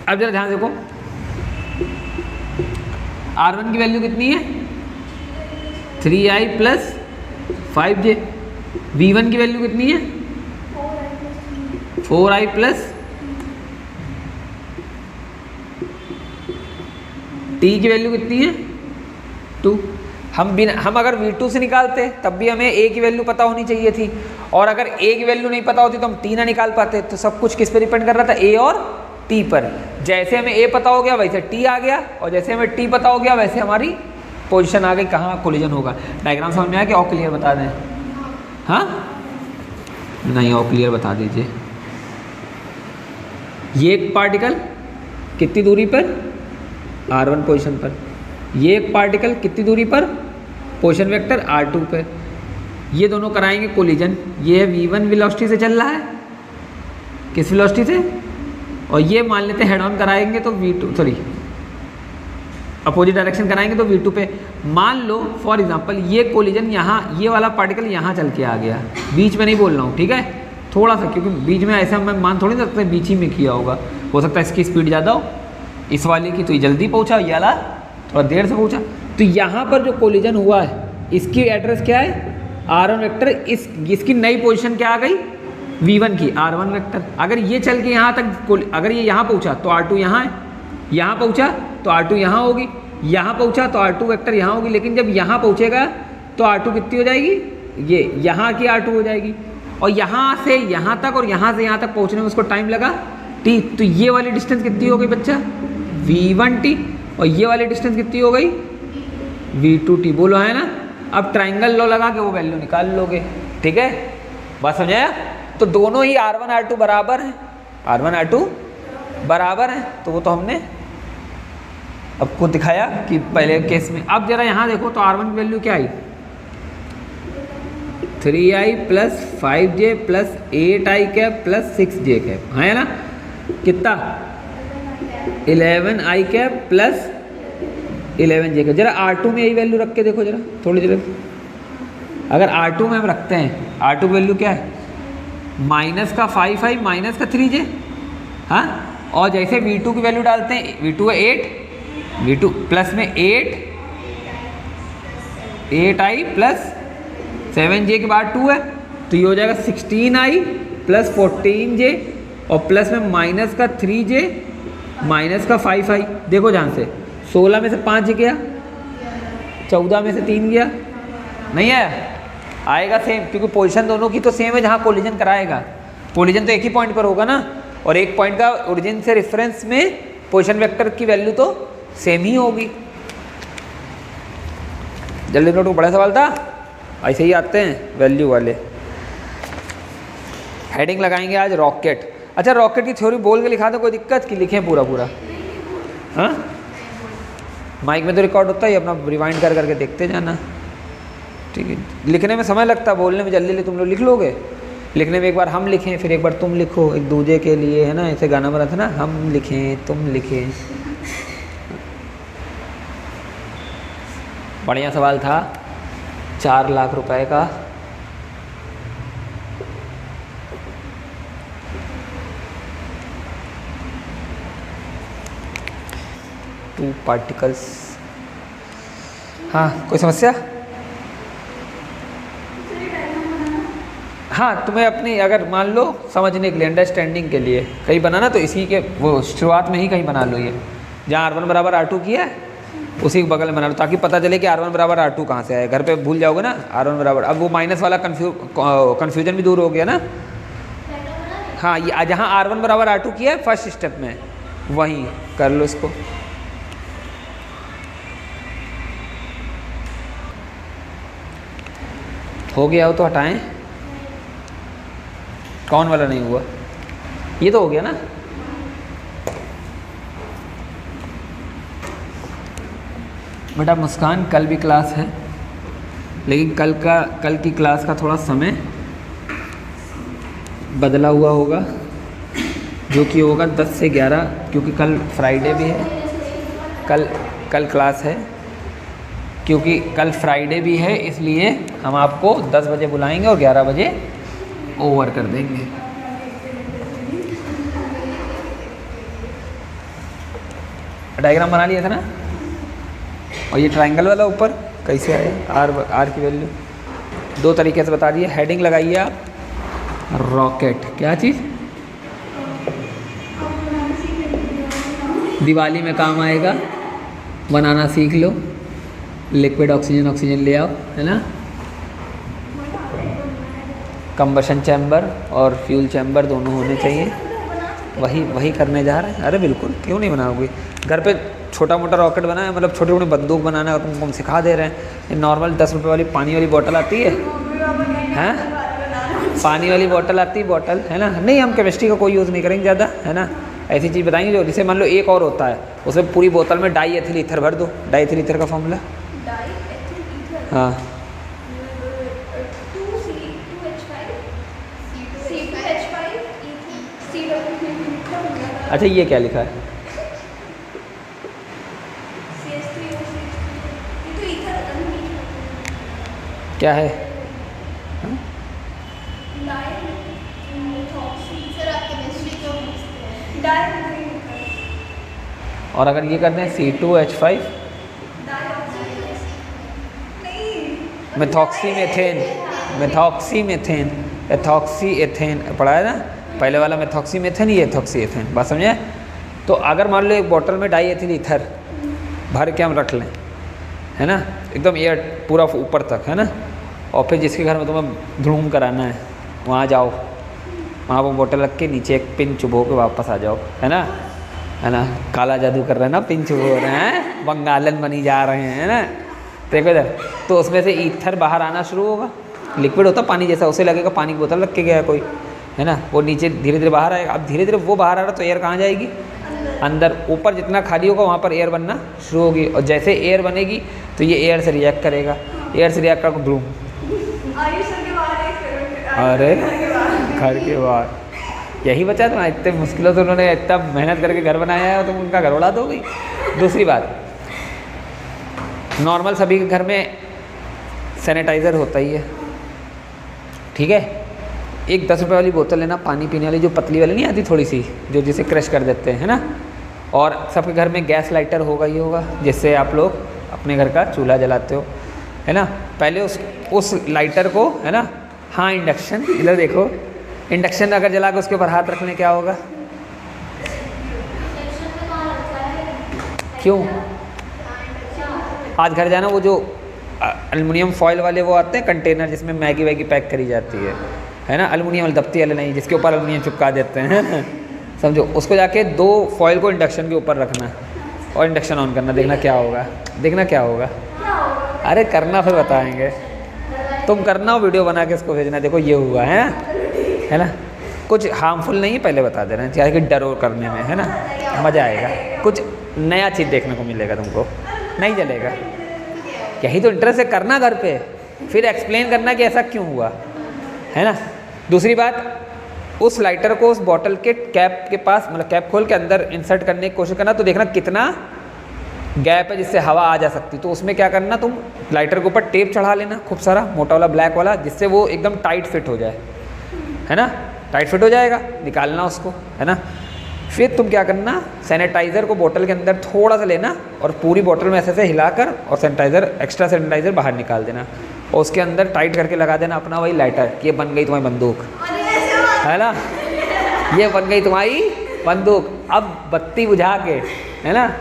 अब जरा ध्यान देखो, r1 की वैल्यू कितनी है, 3i प्लस 5j, v1 की वैल्यू कितनी है, 4i प्लस t की वैल्यू कितनी है, 2। हम अगर v2 से निकालते तब भी हमें a की वैल्यू पता होनी चाहिए थी, और अगर a की वैल्यू नहीं पता होती तो हम t ना निकाल पाते। तो सब कुछ किस पर डिपेंड कर रहा था, a और t पर। जैसे हमें a पता हो गया वैसे t आ गया, और जैसे हमें t पता हो गया वैसे हमारी पोजीशन आ गई कहाँ कोलिजन होगा। डायग्राम समझ में आया कि और क्लियर बता दें, हाँ नहीं और क्लियर बता दीजिए। ये एक पार्टिकल कितनी दूरी पर, r1 पोजीशन पर, ये एक पार्टिकल कितनी दूरी पर, पोजीशन वेक्टर r2 पर, ये दोनों कराएंगे कोलिजन। ये है v1 वेलोसिटी से चल रहा है, किस वेलोसिटी से, और ये मान लेते हैं हेड ऑन कराएंगे तो v2 सॉरी अपोजिट डायरेक्शन कराएंगे तो v2 पे। मान लो फॉर एग्जांपल ये कोलिजन यहाँ, ये वाला पार्टिकल यहाँ चल के आ गया, बीच में नहीं बोल रहा हूँ, ठीक है, थोड़ा सा, क्योंकि बीच में ऐसा मैं मान थोड़ी ना सकता बीच ही में किया होगा, हो सकता है इसकी स्पीड ज़्यादा हो इस वाले की, तो ये जल्दी पहुँचा, ये वाला थोड़ा देर से पहुँचा। तो यहाँ पर जो कोलिजन हुआ है इसकी एड्रेस क्या है, r1 वेक्टर, इसकी नई पोजीशन क्या आ गई, v1 की r1 वेक्टर। अगर ये चल के यहाँ तक, अगर ये यहाँ पहुँचा तो r2 यहाँ है, यहाँ पहुँचा तो r2 यहाँ होगी, यहाँ पहुँचा तो r2 वेक्टर यहाँ होगी, लेकिन जब यहाँ पहुँचेगा तो r2 कितनी हो जाएगी, ये यहाँ की r2 हो जाएगी। और यहाँ से यहाँ तक और यहाँ से यहाँ तक पहुँचने में उसको टाइम लगा t, तो ये वाली डिस्टेंस कितनी हो गई बच्चा, v1t, और ये वाली डिस्टेंस कितनी हो गई, v2t। बोलो है ना। अब ट्राइंगल लॉ लगा के वो वैल्यू निकाल लोगे, ठीक है, बात समझाया। तो दोनों ही r1 r2 बराबर हैं, r1 r2 बराबर हैं, तो वो तो हमने आपको दिखाया कि पहले केस में। अब जरा यहाँ देखो तो r1 की वैल्यू क्या आई, 3i plus 5j plus 8i cap plus 6j cap, है ना, कितना 11i cap plus 11j cap. जरा r2 में यही वैल्यू रख के देखो जरा थोड़ी देर। अगर r2 में हम रखते हैं, r2 की वैल्यू क्या है, माइनस का 5i माइनस का 3j, हाँ, और जैसे v2 की वैल्यू डालते हैं, v2 है 8, v2 प्लस में 8i प्लस 7j के बाद 2 है, तो ये हो जाएगा 16i प्लस 14j, और प्लस में माइनस का 3j माइनस का 5i। देखो ध्यान से, 16 में से 5 गया, 14 में से 3 गया, नहीं आया, आएगा सेम, क्योंकि पोजीशन दोनों की तो सेम है। जहाँ कोलिजन कराएगा, कोलिजन तो एक ही पॉइंट पर होगा ना, और एक पॉइंट का ओरिजिन से रेफरेंस में पोजीशन वेक्टर की वैल्यू तो सेम ही होगी। जल्दी नोट, बड़ा सवाल था, ऐसे ही आते हैं वैल्यू वाले। हेडिंग लगाएंगे आज रॉकेट। अच्छा, रॉकेट की थ्योरी बोल के लिखा दो, कोई दिक्कत की लिखें पूरा पूरा, हाँ, माइक में तो रिकॉर्ड होता है, अपना रिवाइंड कर करके देखते जाना, ठीक है। लिखने में समय लगता है, बोलने में जल्दी तुम लोग लिख लोगे। लिखने में एक बार हम लिखें, फिर एक बार तुम लिखो, एक दूसरे के लिए, है ना, ऐसे गाना बना था ना, हम लिखें तुम लिखें। बढ़िया सवाल था, 4 लाख रुपए का। टू पार्टिकल्स, हाँ, कोई समस्या? हाँ, तुम्हें अपनी अगर मान लो समझने के लिए, अंडरस्टैंडिंग के लिए कहीं बनाना, तो इसी के वो शुरुआत में ही कहीं बना लो, ये जहाँ r1 बराबर r2 किया है उसी के बगल में बना लो, ताकि पता चले कि r1 बराबर r2 कहाँ से आए। घर पे भूल जाओगे ना r1 बराबर, अब वो माइनस वाला कन्फ्यूजन भी दूर हो गया ना। हाँ, ये जहाँ r1 बराबर r2 किया है फर्स्ट स्टेप में, वहीं कर लो इसको। हो गया हो तो हटाएं, कौन वाला नहीं हुआ, ये तो हो गया ना। बेटा मुस्कान, कल भी क्लास है, लेकिन कल की क्लास का थोड़ा समय बदला हुआ होगा, जो कि होगा 10 से 11, क्योंकि कल फ्राइडे भी है। कल क्लास है, क्योंकि कल फ्राइडे भी है, इसलिए हम आपको 10 बजे बुलाएंगे और 11 बजे ओवर कर देंगे। डायग्राम बना लिया था ना। और ये ट्रायंगल वाला ऊपर कैसे आए, आर की वैल्यू 2 तरीके से बता दिए। हेडिंग लगाइए आप, रॉकेट, क्या चीज़, दिवाली में काम आएगा, बनाना सीख लो। लिक्विड ऑक्सीजन ले आओ, है ना। कंबशन चैम्बर और फ्यूल चैम्बर दोनों होने चाहिए। वही करने जा रहे हैं। अरे बिल्कुल, क्यों नहीं बनाओगे। घर पे छोटा मोटा रॉकेट बनाए, मतलब छोटे छोटे बंदूक बनाना है, और तुमको हम सिखा दे रहे हैं। ये नॉर्मल 10 रुपये वाली पानी वाली बोतल आती है, हैं, पानी वाली बोतल आती है, बोतल, है ना। नहीं, हम केमिस्ट्री का कोई यूज़ नहीं करेंगे ज़्यादा, है ना। ऐसी चीज़ बताएंगे जो, जैसे मान लो एक और होता है, उसमें पूरी बोतल में डाई एथिल ईथर भर दो। डाई एथिल ईथर का फॉर्मूला, हाँ, अच्छा ये क्या लिखा है? क्या है? और अगर ये करते हैं C2H5 मेथॉक्सीमेथेन, मेथॉक्सीमेथेन, एथॉक्सीएथेन पढ़ा है ना पहले वाला, मेथॉक्सीमेथेन, ये एथॉक्सीएथेन, बात समझे? तो अगर मान लो एक बोतल में डाई एथिल ईथर भर के हम रख लें, है ना, एकदम एयर पूरा ऊपर तक, है ना, और फिर जिसके घर में तुम्हें धूम कराना है वहाँ जाओ, वहाँ वो बोतल रख के नीचे एक पिन चुभो के वापस आ जाओ, है ना, काला जादू कर रहे हैं ना, पिन चुभो रहे हैं, बंगालन बनी जा रहे हैं, है ना, देखो इधर, तो उसमें से ईथर बाहर आना शुरू होगा, लिक्विड होता पानी जैसा, उसे लगेगा पानी की बोतल रख के गया कोई, है ना, वो नीचे धीरे धीरे बाहर आएगा। अब धीरे धीरे वो बाहर आ रहा तो एयर कहाँ जाएगी? अंदर। ऊपर जितना खाली होगा वहाँ पर एयर बनना शुरू होगी, और जैसे एयर बनेगी तो ये एयर से रिएक्ट करेगा, एयर से रिएक्ट कर ब्लूम, अरे घर के बाहर, यही बचा तुम्हारा, इतने मुश्किलों से उन्होंने इतना मेहनत करके घर बनाया है, तुम उनका घर उड़ा दोगी। दूसरी बात, नॉर्मल सभी के घर में सैनिटाइज़र होता ही है, ठीक है, एक 10 रुपये वाली बोतल लेना पानी पीने वाली, जो पतली वाली नहीं आती थोड़ी सी, जो जिसे क्रश कर देते हैं, है ना, और सबके घर में गैस लाइटर होगा ही होगा, जिससे आप लोग अपने घर का चूल्हा जलाते हो, है ना। पहले उस लाइटर को, है ना, हाँ इंडक्शन, इधर देखो, इंडक्शन अगर जला के उसके ऊपर हाथ रखने क्या होगा? क्यों? आज घर जाना, वो जो एल्युमिनियम फॉयल वाले वो आते हैं कंटेनर जिसमें मैगी वैगी पैक करी जाती है ना, एल्युमिनियम वाले, दफ्ती वाले नहीं, जिसके ऊपर एल्युमिनियम चिपका देते हैं समझो, उसको जाके 2 फॉयल को इंडक्शन के ऊपर रखना और इंडक्शन ऑन करना, देखना क्या होगा, देखना क्या होगा। अरे करना फिर बताएंगे, तुम करना और वीडियो बना के इसको भेजना, देखो ये हुआ है ना, कुछ हार्मफुल नहीं है, पहले बता दे रहे हैं, चाहे कि डरो करने में, है ना, मज़ा आएगा, कुछ नया चीज़ देखने को मिलेगा तुमको, नहीं चलेगा, यही तो इंटरेस्ट है, करना घर पे, फिर एक्सप्लेन करना कि ऐसा क्यों हुआ, है ना। दूसरी बात, उस लाइटर को उस बॉटल के कैप के पास, मतलब कैप खोल के अंदर इंसर्ट करने की कोशिश करना, तो देखना कितना गैप है जिससे हवा आ जा सकती, तो उसमें क्या करना, तुम लाइटर के ऊपर टेप चढ़ा लेना खूब सारा, मोटा वाला ब्लैक वाला, जिससे वो एकदम टाइट फिट हो जाए, है ना, टाइट फिट हो जाएगा, निकालना उसको, है ना। फिर तुम क्या करना, सैनिटाइज़र को बोतल के अंदर थोड़ा सा लेना और पूरी बोतल में ऐसे ऐसे हिलाकर और सैनिटाइज़र, एक्स्ट्रा सैनिटाइज़र बाहर निकाल देना, और उसके अंदर टाइट करके लगा देना अपना वही लाइटर, ये बन गई तुम्हारी बंदूक, है ना, ये बन गई तुम्हारी बंदूक। अब बत्ती बुझा के, है ना,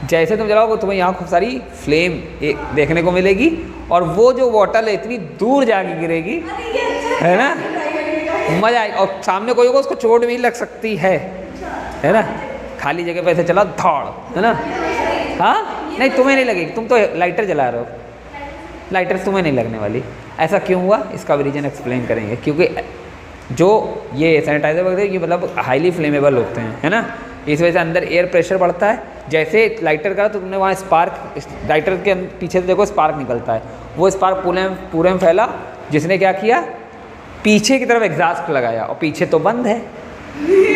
जैसे तुम जलाओगे तुम्हें यहाँ खूब सारी फ्लेम देखने को मिलेगी, और वो जो बोतल है इतनी दूर जाके गिरेगी, है ना, मज़ा आएगा, और सामने कोई होगा उसको चोट भी लग सकती है ना, खाली जगह पे ऐसे चला धौड़, है ना, हाँ नहीं तुम्हें नहीं लगेगी, तुम तो लाइटर जला रहे हो, लाइटर तुम्हें नहीं लगने वाली। ऐसा क्यों हुआ, इसका भी रीज़न एक्सप्लेन करेंगे, क्योंकि जो ये सैनिटाइज़र वगैरह ये मतलब हाईली फ्लेमेबल होते हैं, है ना, इस वजह से अंदर एयर प्रेशर बढ़ता है, जैसे लाइटर का तो तुमने वहाँ स्पार्क, लाइटर के पीछे से देखो स्पार्क निकलता है, वो स्पार्क पूरे में फैला, जिसने क्या किया, पीछे की तरफ एग्जॉस्ट लगाया, और पीछे तो बंद है,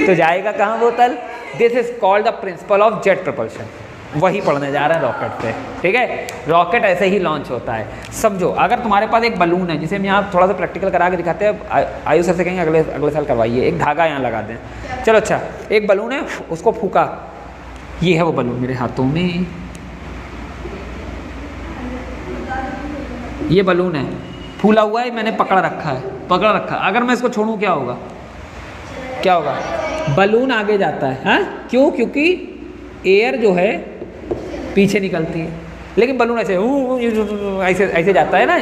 तो जाएगा कहाँ बोतल। This is called the principle of jet propulsion, वही पढ़ने जा रहे हैं रॉकेट पे, ठीक है। रॉकेट ऐसे ही लॉन्च होता है, समझो। अगर तुम्हारे पास एक बलून है, जिसे हम यहाँ थोड़ा सा प्रैक्टिकल करा के दिखाते हैं, आयु सर से कहेंगे अगले साल करवाइए, एक धागा यहाँ लगा दें, चलो। अच्छा, एक बलून है, उसको फूका, ये है वो बलून मेरे हाथों में, ये बलून है, फूला हुआ है, मैंने पकड़ रखा है, अगर मैं इसको छोड़ूं क्या होगा, बलून आगे जाता है, हाँ क्यों, क्योंकि एयर जो है पीछे निकलती है, लेकिन बलून ऐसे जाता है ना।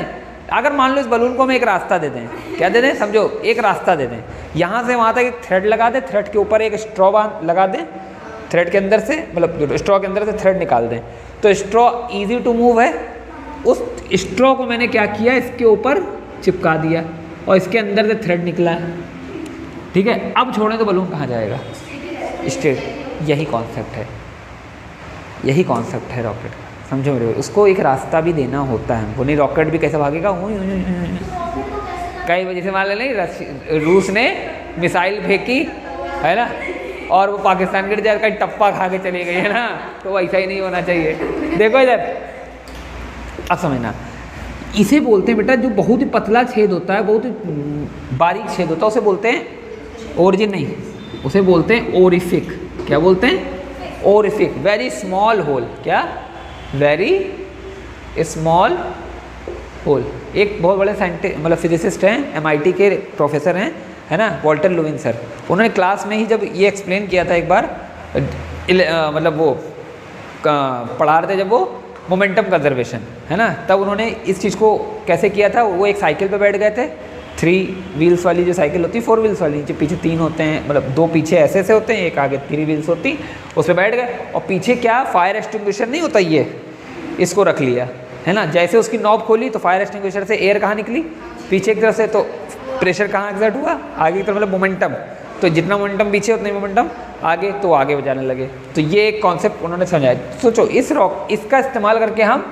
अगर मान लो इस बलून को हम एक रास्ता दे दें, क्या दे दें, समझो एक रास्ता दे दें, यहाँ से वहाँ तक एक थ्रेड लगा दें, थ्रेड के ऊपर एक स्ट्रॉ लगा दें, थ्रेड के अंदर से, मतलब स्ट्रॉ के अंदर से थ्रेड निकाल दें, तो स्ट्रॉ ईजी टू मूव है, उस स्ट्रॉ को मैंने क्या किया, इसके ऊपर चिपका दिया, और इसके अंदर से थ्रेड निकला है, ठीक है। अब छोड़ें तो बलून कहाँ जाएगा, स्ट्रेट। यही कॉन्सेप्ट है रॉकेट का, समझो मेरे, उसको एक रास्ता भी देना होता है हमको, नहीं रॉकेट भी कैसे भागेगा, कई वजह से मान ले, नहीं रूस ने मिसाइल फेंकी, है ना, और वो पाकिस्तान के जगह कहीं टप्पा खा के चली गई है ना, तो ऐसा ही नहीं होना चाहिए। देखो इधर, अब समझना, इसे बोलते हैं बेटा जो बहुत ही पतला छेद होता है, बहुत ही बारीक छेद होता है, उसे बोलते हैं ओरिजिन, नहीं उसे बोलते हैं ओरिफिक। क्या बोलते हैं? ओरिफिक। Very small hole. क्या? Very small hole. एक बहुत बड़े साइंटिस्ट मतलब फिजिसिस्ट हैं, MIT के प्रोफेसर हैं, है ना, वॉल्टर लुविन सर। उन्होंने क्लास में ही जब ये एक्सप्लेन किया था एक बार, मतलब वो पढ़ा रहे थे जब वो मोमेंटम कंजर्वेशन, है ना, तब उन्होंने इस चीज़ को कैसे किया था। वो एक साइकिल पे बैठ गए थे, 3 व्हील्स वाली जो साइकिल होती है, 4 व्हील्स वाली, जो पीछे 3 होते हैं, मतलब 2 पीछे ऐसे ऐसे होते हैं, एक आगे 3 व्हील्स होती, उस पर बैठ गए और पीछे क्या फायर एक्सटिंग्विशर नहीं होता, ये इसको रख लिया, है ना। जैसे उसकी नॉब खोली तो फायर एक्सटिंग्विशर से एयर कहाँ निकली? पीछे की तरफ से। तो प्रेशर कहाँ एक्सर्ट हुआ? आगे की तरफ, मतलब मोमेंटम। तो जितना मोमेंटम पीछे उतना ही मोमेंटम आगे, तो आगे बजाने लगे। तो ये एक कॉन्सेप्ट उन्होंने समझाया। सोचो इसका इस्तेमाल करके हम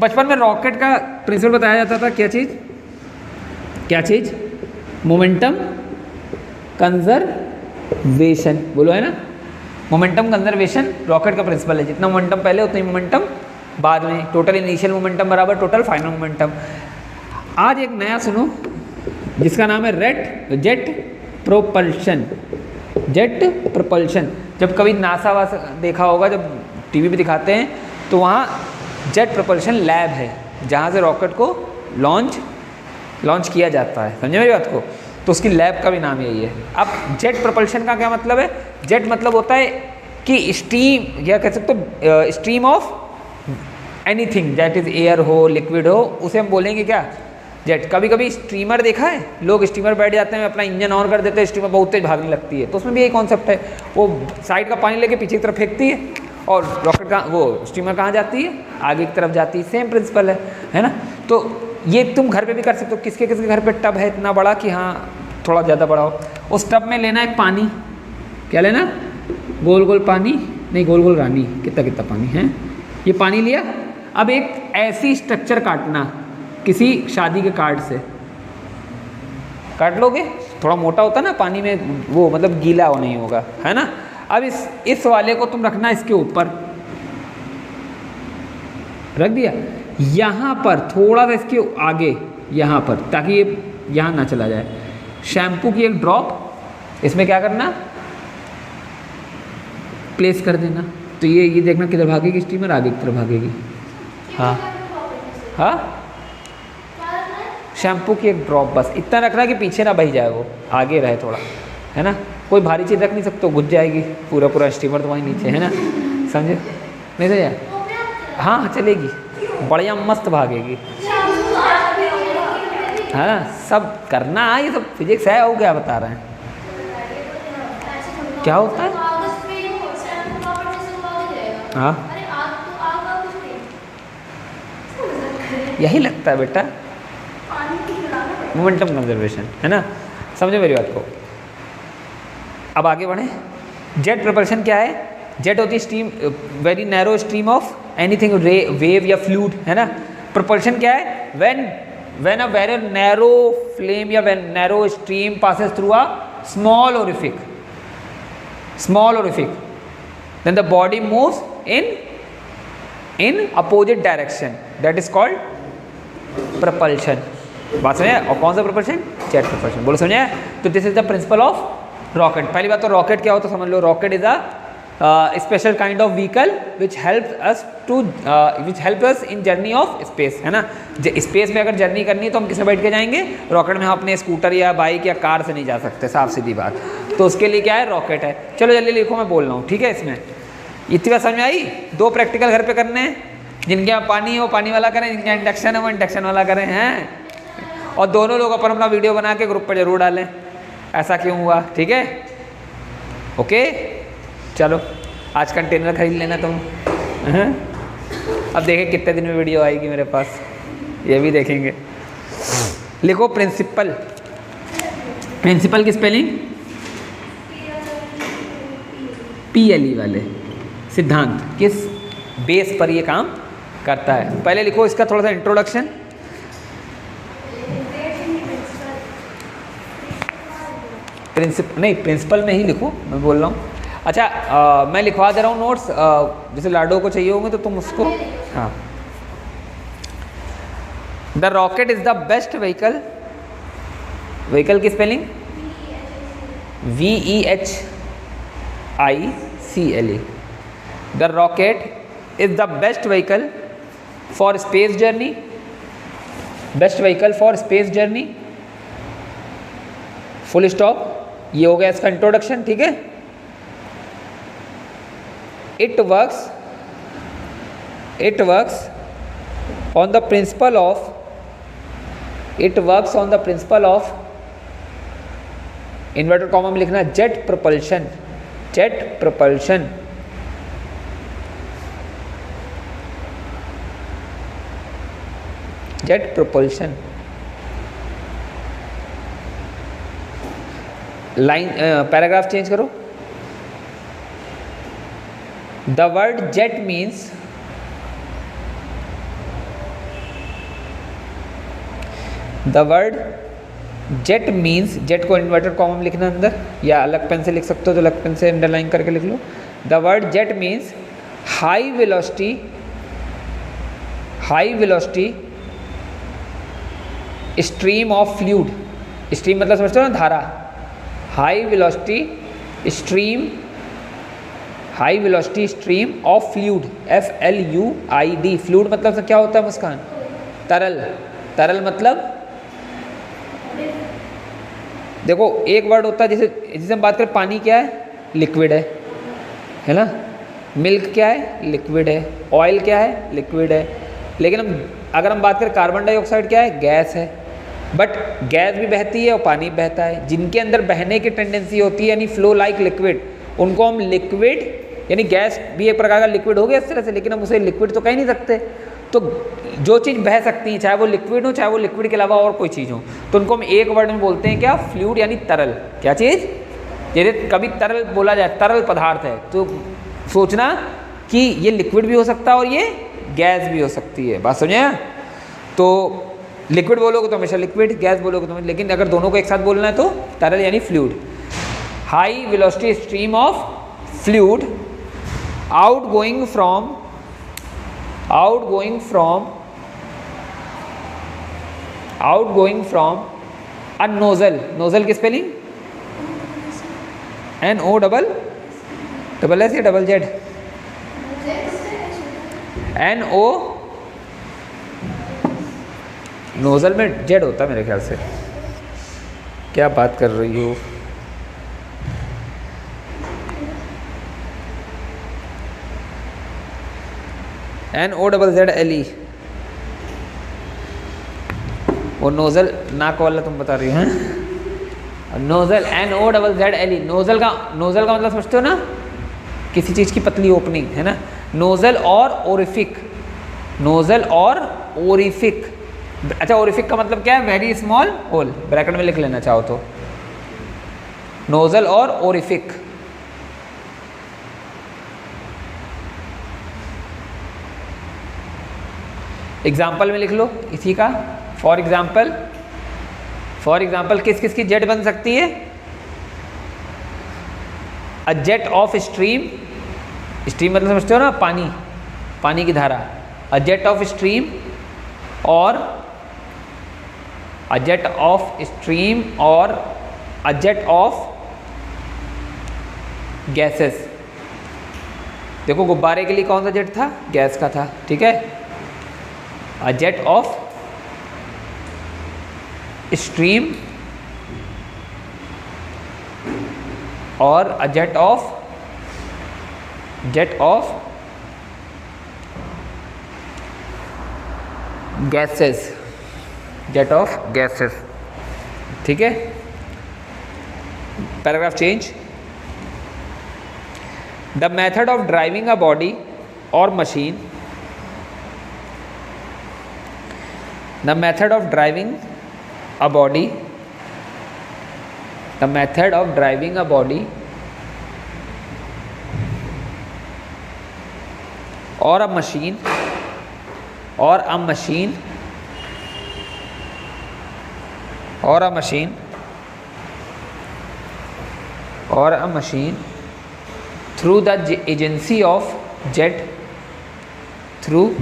बचपन में रॉकेट का प्रिंसिपल बताया जाता था। क्या चीज़? क्या चीज़? Momentum conservation. बोलो, है ना, मोमेंटम कंजर्वेशन रॉकेट का प्रिंसिपल है। जितना मोमेंटम पहले उतना ही मोमेंटम बाद में। टोटल इनिशियल मोमेंटम बराबर टोटल फाइनल मोमेंटम। आज एक नया सुनो जिसका नाम है जेट प्रोपल्शन। Jet propulsion. जब कभी नासा वासा देखा होगा, जब टीवी पे दिखाते हैं, तो वहाँ जेट प्रोपल्शन लैब है जहाँ से रॉकेट को लॉन्च किया जाता है। समझे मेरी बात को? तो उसकी लैब का भी नाम यही है। अब जेट प्रोपल्शन का क्या मतलब है? जेट मतलब होता है कि स्टीम, या कह सकते हो stream of anything that is air हो, लिक्विड हो, उसे हम बोलेंगे क्या? जेट। कभी कभी स्टीमर देखा है, लोग स्टीमर बैठ जाते हैं, अपना इंजन ऑन कर देते हैं, स्टीमर बहुत तेज भागने लगती है, तो उसमें भी यही कॉन्सेप्ट है। वो साइड का पानी लेके पीछे की तरफ फेंकती है और रॉकेट का वो स्टीमर कहाँ जाती है? आगे की तरफ जाती है। सेम प्रिंसिपल है ना। तो ये तुम घर पे भी कर सकते हो। किसके किसके घर पे टब है इतना बड़ा कि हाँ थोड़ा ज़्यादा बड़ा हो, उस टब में लेना है पानी। क्या लेना? गोल गोल पानी, नहीं गोल गोल रानी, कितना कितना पानी है, ये पानी लिया। अब एक ऐसी स्ट्रक्चर काटना, किसी शादी के कार्ड से काट लोगे, थोड़ा मोटा होता है ना पानी में, वो मतलब गीला वो नहीं होगा, है ना। अब इस वाले को तुम रखना इसके ऊपर, रख दिया यहाँ पर, थोड़ा सा इसके आगे यहाँ पर, ताकि ये यहाँ ना चला जाए। शैम्पू की एक ड्रॉप इसमें क्या करना? प्लेस कर देना। तो ये देखना किधर भागेगी स्टीमर? आगे की तरफ भागेगी। हाँ हाँ, शैम्पू की एक ड्रॉप, बस इतना रखना कि पीछे ना बह जाए, वो आगे रहे थोड़ा, है ना। कोई भारी चीज़ रख नहीं सकते, घुस जाएगी पूरा स्टीमर तुम्हारे नीचे, है ना। समझे? नहीं समझा? हाँ चलेगी, बढ़िया मस्त भागेगी। हाँ सब करना, ये सब फिजिक्स है। वो क्या बता रहे हैं? क्या होता है? हाँ यही लगता है बेटा, मोमेंटम कंजर्वेशन, है ना। समझो मेरी बात को। अब आगे बढ़ें। जेट प्रोपल्शन क्या है? जेट होती है stream, very narrow stream of anything, wave या फ्लूइड, है ना। प्रोपल्शन क्या है? When a very narrow flame या when narrow stream passes through a small orifice, then the body moves in opposite direction, that is called propulsion. बात समझे? और कौन सा प्रोपल्शन? Jet propulsion. बोलो समझे? तो this is the principle of rocket. पहली बात तो रॉकेट क्या होता है समझ लो। Rocket is a special kind of vehicle which help us in journey of space, है ना। स्पेस में अगर जर्नी करनी है तो हम किसमें बैठ के जाएंगे? रॉकेट में। हम अपने स्कूटर या बाइक या कार से नहीं जा सकते, साफ सीधी बात। तो उसके लिए क्या है? रॉकेट है। चलो जल्दी लिखो, मैं बोल रहा हूँ, ठीक है। इसमें इतनी बात समझ में आई? 2 प्रैक्टिकल घर पे करने हैं। जिनके यहाँ पानी हो पानी वाला करें, जिनके यहाँ इंडक्शन है वो इंडक्शन वाला करें, हैं। और दोनों लोग अपना वीडियो बना के ग्रुप पर जरूर डालें, ऐसा क्यों हुआ, ठीक है। ओके चलो, आज कंटेनर खरीद लेना तुम। अब देखें कितने दिन में वीडियो आएगी मेरे पास, ये भी देखेंगे। लिखो प्रिंसिपल। प्रिंसिपल की स्पेलिंग PLE वाले। सिद्धांत, किस बेस पर ये काम करता है? पहले लिखो इसका थोड़ा सा इंट्रोडक्शन। प्रिंसिपल में ही लिखो, मैं बोल रहा हूँ। अच्छा मैं लिखवा दे रहा हूँ नोट्स, जैसे लाडो को चाहिए होंगे तो तुम उसको। हाँ, the rocket is the best vehicle, vehicle की spelling VEHICLE। The rocket is the best vehicle for space journey, best vehicle for space journey, full stop. ये हो गया इसका इंट्रोडक्शन, ठीक है। It works on the principle of inverted comma में लिखना jet propulsion, line paragraph change करो। The word jet means, jet को इन्वर्टेड कॉमा में लिखना अंदर, या अलग पेन से लिख सकते हो तो अलग पेन से अंडरलाइन करके लिख लो। The word jet means high velocity stream of fluid. Stream मतलब समझते हो ना, धारा। High velocity stream of fluid, FLUID। Fluid मतलब क्या होता है मुस्कान? तरल मतलब देखो एक वर्ड होता है, जैसे हम बात करें पानी क्या है? लिक्विड है ना। मिल्क क्या है? लिक्विड है। ऑयल क्या है? लिक्विड है। लेकिन अगर हम बात करें कार्बन डाइऑक्साइड क्या है? गैस है। बट गैस भी बहती है और पानी भी बहता है। जिनके अंदर बहने की टेंडेंसी होती है यानी फ्लो लाइक लिक्विड, उनको हम लिक्विड, यानी गैस भी एक प्रकार का लिक्विड हो गया इस तरह से, लेकिन हम उसे लिक्विड तो कह नहीं सकते। तो जो चीज़ बह सकती है, चाहे वो लिक्विड हो चाहे वो लिक्विड के अलावा और कोई चीज़ हो, तो उनको हम एक वर्ड में बोलते हैं क्या? फ्लूइड, यानी तरल। क्या चीज़? यदि कभी तरल बोला जाए, तरल पदार्थ है, तो सोचना कि ये लिक्विड भी हो सकता है और ये गैस भी हो सकती है। बात समझे? तो लिक्विड बोलोगे तो हमेशा लिक्विड, गैस बोलोगे तो, लेकिन अगर दोनों को एक साथ बोलना है तो तरल यानी fluid. High velocity stream of fluid outgoing from a nozzle। nozzle की स्पेलिंग NOSS या डबल जेड? NO, नोजल में जेड होता है मेरे ख्याल से। क्या बात कर रही हो? NOZZLE, वो नोज़ल नाक वाला तुम बता रही हो हैं? Nozzle NOZZLE। नोज़ल का मतलब समझते हो ना, किसी चीज़ की पतली ओपनिंग है ना। नोज़ल और ओरिफिक। अच्छा, ओरिफिक का मतलब क्या है? Very small whole. ब्रैकेट में लिख लेना चाहो तो, नोज़ल और ओरिफिक। एग्जाम्पल में लिख लो इसी का। फॉर एग्जाम्पल किस किस की जेट बन सकती है? अ जेट ऑफ स्ट्रीम मतलब समझते हो ना, पानी की धारा। अ जेट ऑफ स्ट्रीम और अ जेट ऑफ गैसेस। देखो गुब्बारे के लिए कौन सा जेट था? गैस का था, ठीक है। अ जेट ऑफ स्ट्रीम और अ जेट ऑफ गैसेस, ठीक है। Paragraph change. The method of driving a body और machine, the method of driving a body or a machine through the agency of jet, through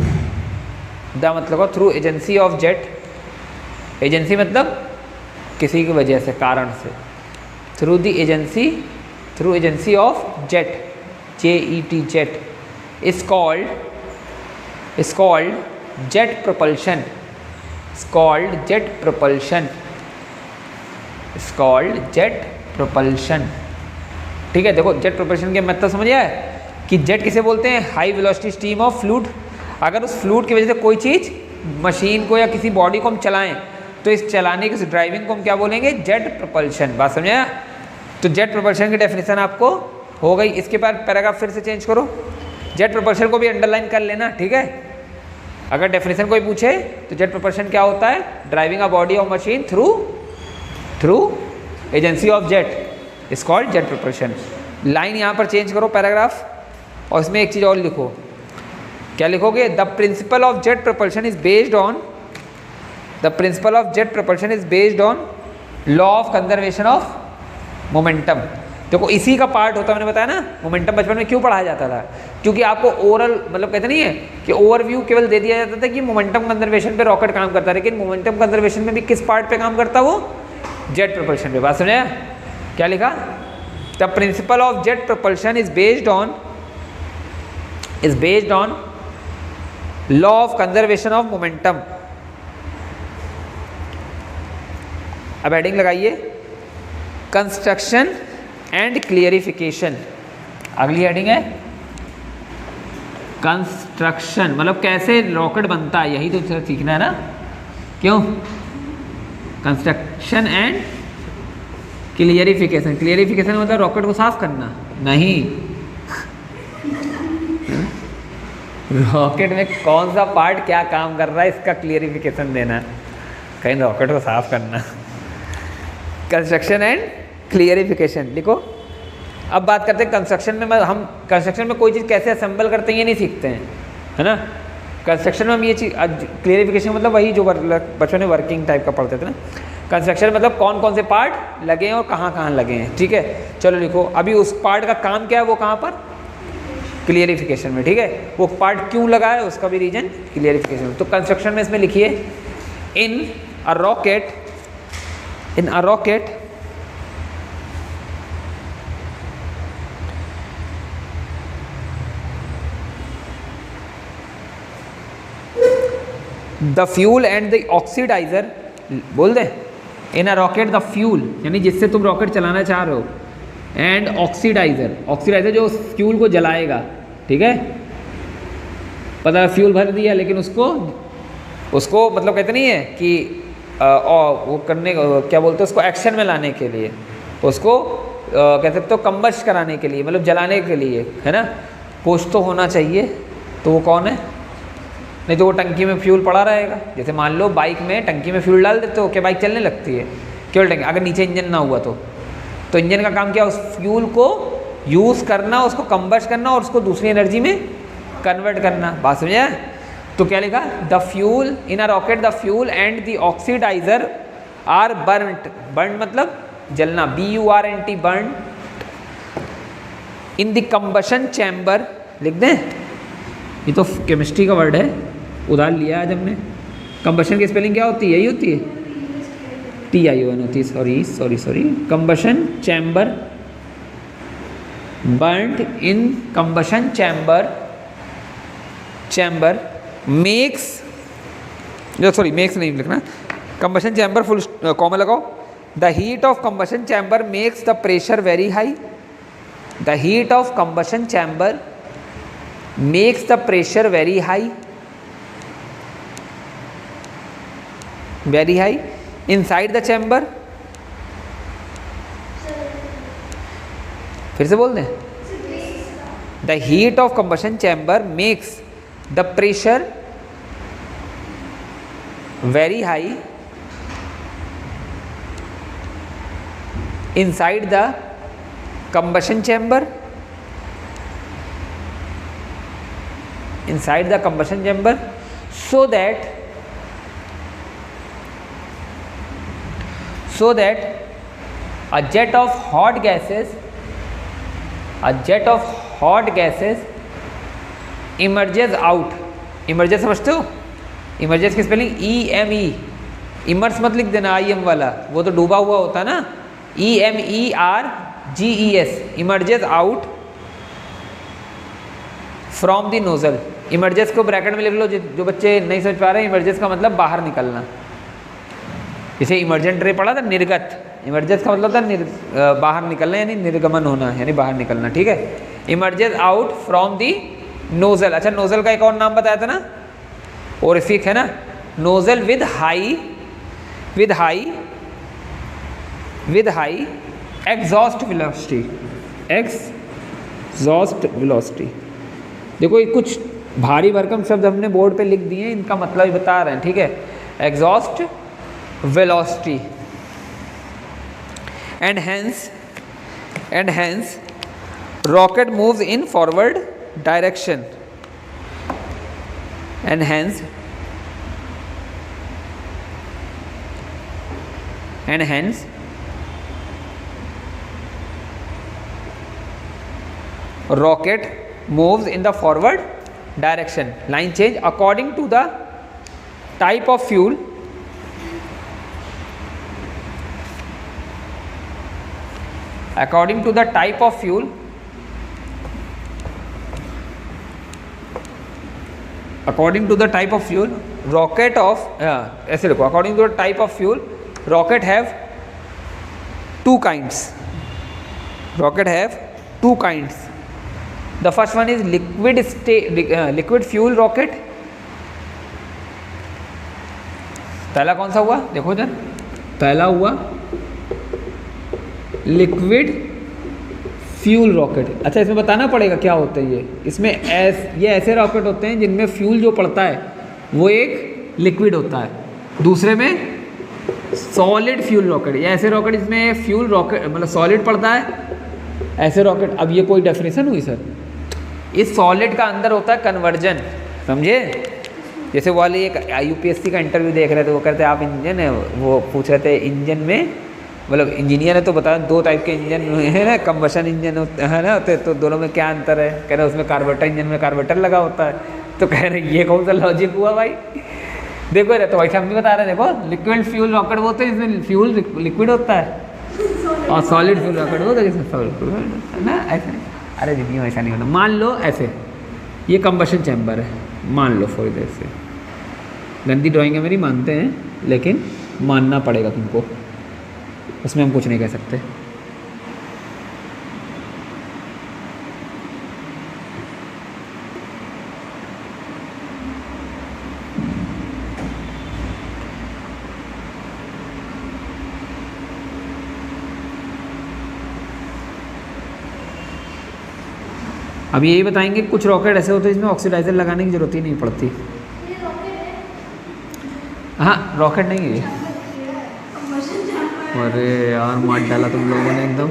the मतलब through agency of jet, agency मतलब किसी की वजह से, कारण से, through the agency, through agency of jet, JET jet, is called jet propulsion, is called jet propulsion, is called jet propulsion। ठीक है, देखो जेट प्रोपल्शन के मतलब समझ आया कि जेट किसे बोलते हैं, high velocity stream of fluid. अगर उस फ्लूइड की वजह से कोई चीज़, मशीन को या किसी बॉडी को हम चलाएं, तो इस चलाने की, इस ड्राइविंग को हम क्या बोलेंगे, जेट प्रोपल्शन। बात समझाया? तो जेट प्रोपल्शन की डेफिनेशन आपको हो गई। इसके बाद पैराग्राफ फिर से चेंज करो, जेट प्रोपल्शन को भी अंडरलाइन कर लेना, ठीक है। अगर डेफिनेशन कोई पूछे तो जेट प्रोपल्शन क्या होता है, driving a body of machine through agency of jet is called jet propulsion. Line यहाँ पर चेंज करो पैराग्राफ, और इसमें एक चीज़ और लिखो। क्या लिखोगे, the principle of jet propulsion is based on, the principle of jet propulsion is based on law of conservation of momentum. देखो इसी का पार्ट होता है, मैंने बताया ना, मोमेंटम बचपन में क्यों पढ़ाया जाता था, क्योंकि आपको ओरल मतलब कहते नहीं है कि ओवरव्यू केवल दे दिया जाता था कि मोमेंटम कंजर्वेशन पे रॉकेट काम करता है, लेकिन मोमेंटम कंजर्वेशन में भी किस पार्ट पे काम करता, वो जेट प्रोपल्शन पे। बात समझाया? क्या लिखा, the principle of jet propulsion is based on law of conservation of momentum. अब हेडिंग लगाइए, कंस्ट्रक्शन एंड क्लियरिफिकेशन। अगली हेडिंग है कंस्ट्रक्शन, मतलब कैसे रॉकेट बनता है, यही तो सीखना है ना, क्यों? Construction and clarification. क्लियरिफिकेशन मतलब रॉकेट को साफ करना नहीं, रॉकेट में कौन सा पार्ट क्या काम कर रहा है इसका क्लियरिफिकेशन देना, कहीं रॉकेट को साफ करना। कंस्ट्रक्शन एंड क्लियरिफिकेशन लिखो। अब बात करते हैं कंस्ट्रक्शन में, हम कंस्ट्रक्शन में कोई चीज़ कैसे असेंबल करते हैं ये नहीं सीखते हैं, है ना। कंस्ट्रक्शन में हम ये चीज़, क्लियरिफिकेशन मतलब वही जो बच्चों ने वर्किंग टाइप का पढ़ते थे ना। कंस्ट्रक्शन मतलब कौन कौन से पार्ट लगे हैं और कहाँ कहाँ लगे हैं, ठीक है। चलो लिखो, अभी उस पार्ट का काम क्या है, वो कहाँ पर, क्लियरिफिकेशन में, ठीक है। वो पार्ट क्यों लगा है उसका भी रीजन क्लियरिफिकेशन में। तो कंस्ट्रक्शन में इसमें लिखिए, in a rocket the fuel and the oxidizer, बोल दे, in a rocket the fuel यानी जिससे तुम रॉकेट चलाना चाह रहे हो, एंड ऑक्सीडाइजर जो फ्यूल को जलाएगा, ठीक है। पता फ्यूल भर दिया, लेकिन उसको मतलब कहते नहीं है कि वो करने क्या बोलते हैं उसको, एक्शन में लाने के लिए, उसको कह सकते हो कंबस्ट कराने के लिए, मतलब जलाने के लिए, है ना। कुछ तो होना चाहिए, तो वो कौन है, नहीं तो वो टंकी में फ्यूल पड़ा रहेगा। जैसे मान लो बाइक में टंकी में फ्यूल डाल देते हो, क्या बाइक चलने लगती है, केवल टंकी, अगर नीचे इंजन ना हुआ तो इंजन का काम क्या, उस फ्यूल को यूज़ करना, उसको कंबस्ट करना और उसको दूसरी एनर्जी में कन्वर्ट करना। बात समझा? तो क्या लिखा, the fuel in a rocket, the fuel and the oxidiser are burned मतलब जलना, BURNT burned in the combustion chamber. लिख दें, ये तो केमिस्ट्री का वर्ड है, उधार लिया आज हमने। कंबशन की स्पेलिंग क्या होती है, यही होती है, TION होती है, सॉरी। कंबशन चैम्बर, बर्न्ड इन कंबशन चैम्बर मेक्स नहीं लिखना, कंबशन चैम्बर फुल कॉमा लगाओ। The heat of combustion chamber makes the pressure very high, the heat of combustion chamber makes the pressure very high inside the chamber। फिर से बोल दें, the heat of combustion chamber makes the pressure very high inside the combustion chamber, so that a jet of hot gases, a jet of hot gases emerges out. Emerges समझते हो? Emerges की spelling EME। Immerse मत लिख देना IM वाला, वो तो डूबा हुआ होता है ना। EMERGES, emerges out from the nozzle. Emerges को ब्रैकेट में लिख लो, जो बच्चे नहीं समझ पा रहे हैं। इमर्जेस का मतलब बाहर निकलना। इसे इमर्जेंट रे पढ़ा था, निर्गत। इमर्जेस का मतलब था बाहर निकलना, यानी निर्गमन होना, यानी बाहर निकलना, ठीक है। Emerges out from the nozzle. अच्छा, नोजल का एक और नाम बताया था ना, ओरिफिक है ना। Nozzle with high exhaust velocity. देखो ये कुछ भारी भरकम शब्द हमने बोर्ड पे लिख दिए, इनका मतलब ही बता रहे हैं, ठीक है। Exhaust velocity and hence rocket moves in forward direction, and hence rocket moves in the forward direction. Line change according to the type of fuel according to the type of fuel rocket of ऐसे लिखो, according to the type of fuel rocket have two kinds. The first one is liquid fuel rocket. पहला कौन सा हुआ देखो जरा, पहला हुआ लिक्विड फ्यूल रॉकेट। अच्छा, इसमें बताना पड़ेगा क्या होता है ये। इसमें ये ऐसे रॉकेट होते हैं जिनमें फ्यूल जो पड़ता है वो एक लिक्विड होता है, दूसरे में सॉलिड फ्यूल रॉकेट। ये ऐसे रॉकेट इसमें फ्यूल रॉकेट मतलब सॉलिड पड़ता है, ऐसे रॉकेट। अब ये कोई डेफिनेशन हुई सर? इस सॉलिड का अंदर होता है कन्वर्जन, समझे? जैसे वो वाली एक UPSC का इंटरव्यू देख रहे थे, वो कहते हैं आप इंजन है, वो पूछ रहे थे इंजन में, मतलब इंजीनियर है तो बताया दो टाइप के इंजन है ना, कंबशन इंजन है ना होते, तो दोनों में क्या अंतर है? कह रहे उसमें कार्बोरेटर, इंजन में कार्बोरेटर लगा होता है। तो कह रहे ये कौन सा लॉजिक हुआ भाई? देखो तो वैसे हम भी बता रहे हैं, देखो लिक्विड फ्यूल रॉकेट बोलते हैं इसमें फ्यूल लिक्विड होता है, और सॉलिड फ्यूल रॉकेट होता है जिसमें सॉलिड है ना। ऐसे अरे दीदी ऐसा नहीं होता। मान लो ऐसे ये कंबशन चैम्बर है, मान लो फॉर देर से, गंदी ड्राइंग है मेरी मानते हैं, लेकिन मानना पड़ेगा तुमको, उसमें हम कुछ नहीं कह सकते। अब यही बताएंगे कुछ रॉकेट ऐसे होते हैं जिसमें ऑक्सीडाइजर लगाने की जरूरत ही नहीं पड़ती। हाँ, रॉकेट नहीं है। अरे यार मार डाला तुम लोगों ने एकदम।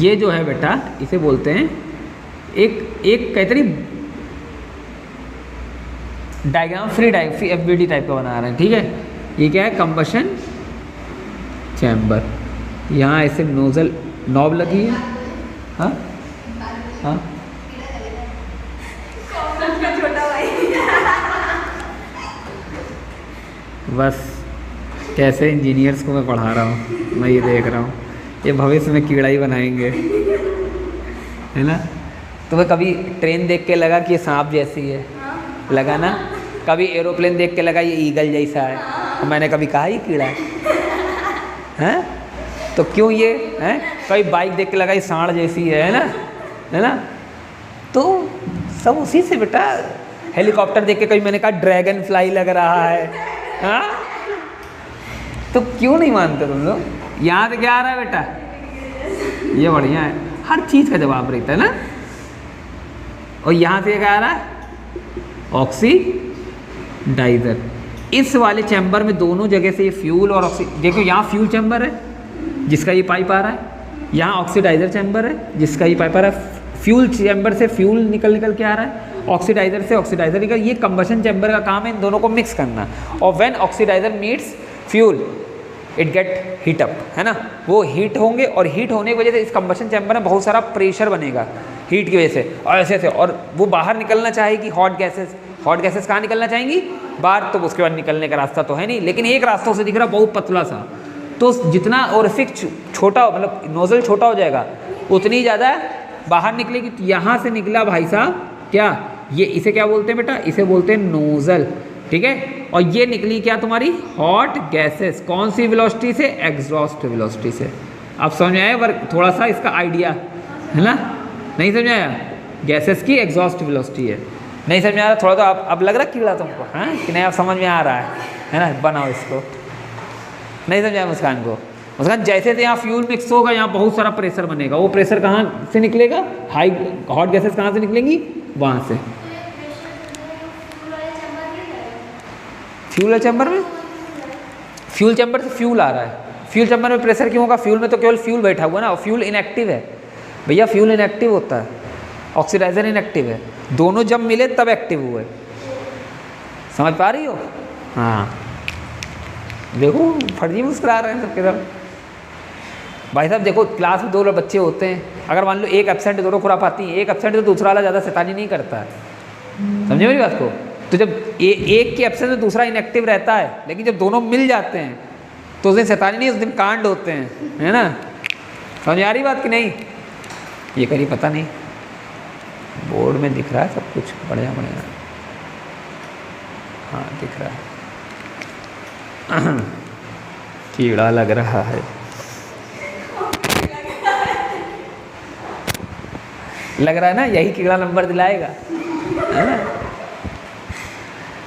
ये जो है बेटा, इसे बोलते हैं एक कहते नहीं डायग्राम फ्री FBD टाइप का बना रहे हैं, ठीक है। ये क्या है? Combustion chamber. यहाँ ऐसे नोजल नॉब लगी है, हाँ हाँ बस कैसे इंजीनियर्स को मैं पढ़ा रहा हूँ, मैं ये देख रहा हूँ, ये भविष्य में कीड़ा ही बनाएंगे, है ना। तुम्हें कभी ट्रेन देख के लगा कि ये सांप जैसी है? लगा ना। कभी एरोप्लेन देख के लगा ये ईगल जैसा है? तो मैंने कभी कहा ये कीड़ा है? तो क्यों ये है? कभी बाइक देख के लगा ये सांड जैसी है ना, है ना। तो सब उसी से बेटा। हेलीकॉप्टर देख के कभी मैंने कहा ड्रैगन फ्लाई लग रहा है, हाँ? तो क्यों नहीं मानते तुम लोग? यहाँ से क्या आ रहा है बेटा? ये बढ़िया है, हर चीज़ का जवाब रहता है ना। और यहाँ से क्या आ रहा है? ऑक्सीडाइजर। इस वाले चैम्बर में दोनों जगह से ये फ्यूल और देखो यहाँ फ्यूल चैम्बर है जिसका ये पाइप आ रहा है, यहाँ ऑक्सीडाइजर चैम्बर है जिसका ये पाइप आ रहा है। फ्यूल चैम्बर से फ्यूल निकल के आ रहा है, ऑक्सीडाइजर से ऑक्सीडाइजर निकल। ये कंबशन चैम्बर का काम है इन दोनों को मिक्स करना। और when oxidiser meets fuel it get heat up, है ना। वो हीट होंगे और हीट होने की वजह से इस कंबशन चैम्बर में बहुत सारा प्रेशर बनेगा, हीट की वजह से, और ऐसे ऐसे, और वो बाहर निकलना चाहेगी हॉट गैसेस कहाँ निकलना चाहेंगी? बाहर। तो उसके बाद निकलने का रास्ता तो है नहीं, लेकिन एक रास्ता उसे दिख रहा बहुत पतला सा, तो जितना ओरिफिक छोटा, मतलब नोजल छोटा हो जाएगा उतनी ज़्यादा बाहर निकलेगी। तो यहाँ से निकला भाई साहब क्या, ये इसे क्या बोलते हैं बेटा? इसे बोलते हैं नोजल, ठीक है। और ये निकली क्या तुम्हारी? Hot gases. कौन सी वेलोसिटी से? एग्जॉस्ट वेलोसिटी से। अब समझ में आया? पर थोड़ा सा इसका आइडिया है ना, नहीं समझ में आया? गैसेस की एग्जॉस्ट वेलोसिटी है, नहीं समझ में आ रहा? थोड़ा तो अब लग रहा कीड़ा तुमको, हाँ कि नहीं? अब समझ में आ रहा है ना? बनाओ इसको। नहीं समझ आया मुस्कान को? मुस्कान, जैसे यहाँ फ्यूल मिक्स होगा यहाँ बहुत सारा प्रेशर बनेगा, वो प्रेशर कहाँ से निकलेगा? हाई हॉट गैसेस कहाँ से निकलेंगी? वहाँ से। फ्यूल चैम्बर में, फ्यूल चैम्बर से फ्यूल आ रहा है। फ्यूल चैम्बर में प्रेशर क्यों होगा? फ्यूल में तो केवल फ्यूल बैठा हुआ ना, और फ्यूल इनएक्टिव है भैया, फ्यूल इनएक्टिव होता है, ऑक्सीडाइजर इनएक्टिव है, दोनों जब मिले तब एक्टिव हुए। समझ पा रही हो? हाँ देखो फर्जी मुस्कुरा रहे हैं सबके सब। भाई साहब देखो, क्लास में 2 बच्चे होते हैं, अगर मान लो एक एब्सेंट, दोनों खुरापाती हैं, एक एब्सेंट तो दूसरा वाला ज़्यादा शैतानी नहीं करता है, समझे मेरी बात को? तो जब एक के एब्सेंस में दूसरा इनएक्टिव रहता है, लेकिन जब दोनों मिल जाते हैं तो उस दिन शैतानी नहीं, उस दिन कांड होते हैं, है ना? समझ आ रही बात कि नहीं? ये करी पता नहीं, बोर्ड में दिख रहा है सब कुछ बढ़िया बढ़िया, हाँ दिख रहा है। कीड़ा लग रहा है, लग रहा है ना? यही कीड़ा नंबर दिलाएगा, है ना?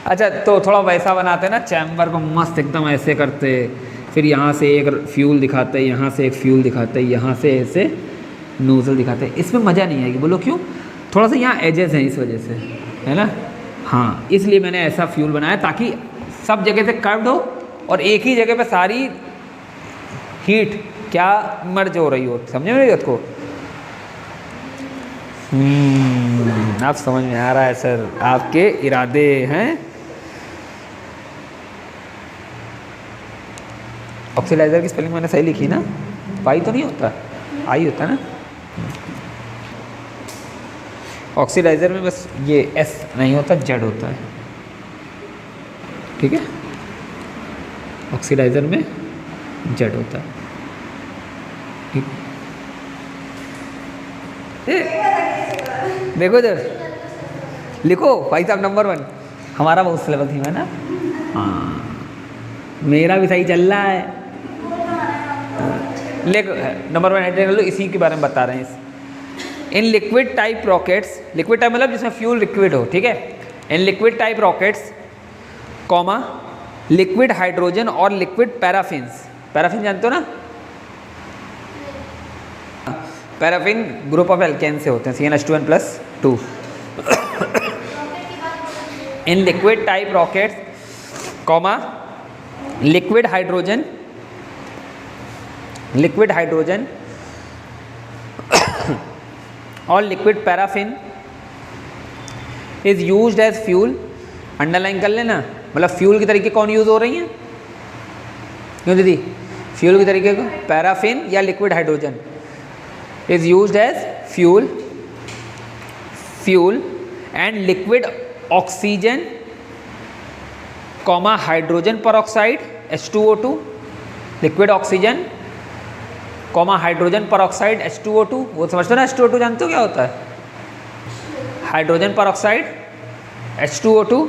अच्छा, तो थोड़ा वैसा बनाते ना चैम्बर को, मस्त एकदम ऐसे करते, फिर यहाँ से एक फ्यूल दिखाते, यहाँ से एक फ्यूल दिखाते, यहाँ से ऐसे नोजल दिखाते। इसमें मज़ा नहीं आएगी, बोलो क्यों? थोड़ा सा यहाँ एजेस हैं इस वजह से, है ना? हाँ, इसलिए मैंने ऐसा फ्यूल बनाया ताकि सब जगह से कर्व्ड हो और एक ही जगह पे सारी हीट क्या मर्ज हो रही हो। समझे मेरी बात को? आप समझ में आ रहा है सर, आपके इरादे हैं। ऑक्सीडाइजर की स्पेलिंग मैंने सही लिखी ना? पाई तो नहीं होता, आई होता ना? ऑक्सीडाइजर में बस ये एस नहीं होता, जेड होता है, ठीक है? ऑक्सीडाइजर में जेड होता है, ठीक? देखो इधर लिखो भाई साहब, नंबर 1 हमारा बहुत सिलेबस ही है ना? हाँ मेरा भी सही चल रहा है। नंबर 1 हेड लो, इसी के बारे में बता रहे हैं। इन liquid type rockets, liquid type मतलब जिसमें फ्यूल लिक्विड हो, ठीक है? इन liquid type rockets comma liquid hydrogen और लिक्विड पैराफिन्स। पैराफिन जानते हो ना? पैराफिन ग्रुप ऑफ एल्केन से होते हैं, CnH2n+2। In liquid type rockets comma liquid hydrogen और liquid paraffin is used as fuel. Underline कर लेना, मतलब फ्यूल की तरीके कौन यूज हो रही हैं? क्यों दीदी? फ्यूल की तरीके को पैराफिन या liquid hydrogen is used as fuel and liquid oxygen comma hydrogen peroxide H2O2, liquid oxygen comma hydrogen peroxide H2O2। वो समझते हो ना? H2O2 जानते हो क्या होता है? हाइड्रोजन परऑक्साइड H2O2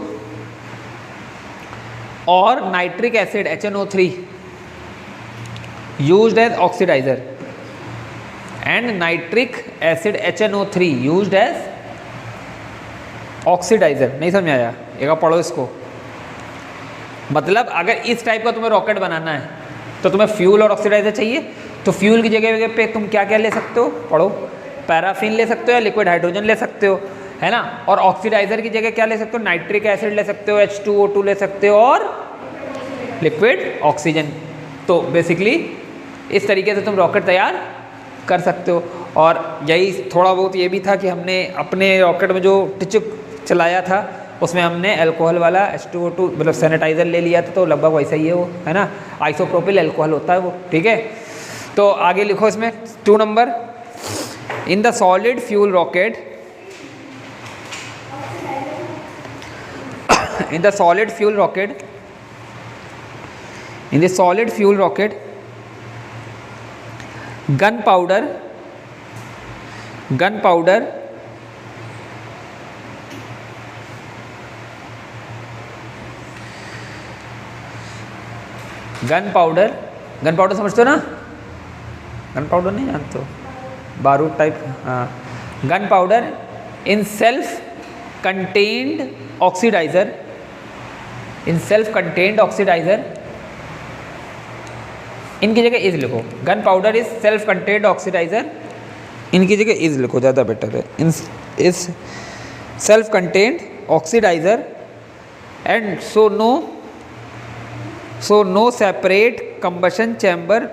और nitric acid HNO3 used as oxidiser and nitric acid HNO3 used as oxidiser. नहीं समझ में आया? एक बार पढ़ो इसको। मतलब अगर इस टाइप का तुम्हें रॉकेट बनाना है तो तुम्हें फ्यूल और ऑक्सीडाइजर चाहिए, तो फ्यूल की जगह पे तुम क्या क्या ले सकते हो? पढ़ो। पैराफिन ले सकते हो या लिक्विड हाइड्रोजन ले सकते हो, है ना? और ऑक्सीडाइजर की जगह क्या ले सकते हो? नाइट्रिक एसिड ले सकते हो, H2O2 ले सकते हो और लिक्विड ऑक्सीजन। तो बेसिकली इस तरीके से तुम रॉकेट तैयार कर सकते हो। और यही थोड़ा बहुत ये भी था कि हमने अपने रॉकेट में जो टिचुक चलाया था उसमें हमने अल्कोहल वाला H2O2 मतलब सैनिटाइज़र ले लिया था, तो लगभग वैसा ही है वो, है ना? आइसोप्रोपिल अल्कोहल होता है वो, ठीक है? तो आगे लिखो इसमें 2 number, in the solid fuel rocket, in the solid fuel rocket, in the solid fuel rocket, gunpowder समझते हो ना? गन पाउडर नहीं जानते हो? बारूद टाइप, हाँ। Gun powder in self contained oxidizer, in self contained oxidizer, इनकी जगह इज लिखो। Gun powder is self contained oxidizer, इनकी जगह इज लिखो, ज़्यादा बेटर है। In is self contained oxidizer and so no separate combustion chamber,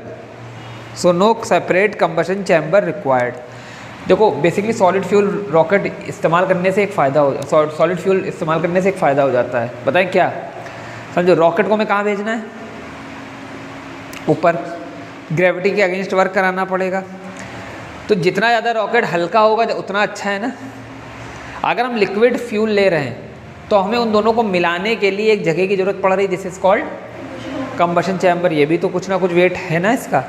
so no separate combustion chamber required. देखो basically solid fuel rocket इस्तेमाल करने से एक फ़ायदा हो, सॉलिड फ्यूल इस्तेमाल करने से एक फ़ायदा हो जाता है। बताएं क्या? समझो रॉकेट को हमें कहाँ भेजना है? ऊपर, ग्रेविटी के अगेंस्ट वर्क कराना पड़ेगा। तो जितना ज़्यादा रॉकेट हल्का होगा उतना अच्छा है ना। अगर हम लिक्विड फ्यूल ले रहे हैं तो हमें उन दोनों को मिलाने के लिए एक जगह की ज़रूरत पड़ रही है, this is called combustion chamber. ये भी तो कुछ ना कुछ वेट है ना इसका।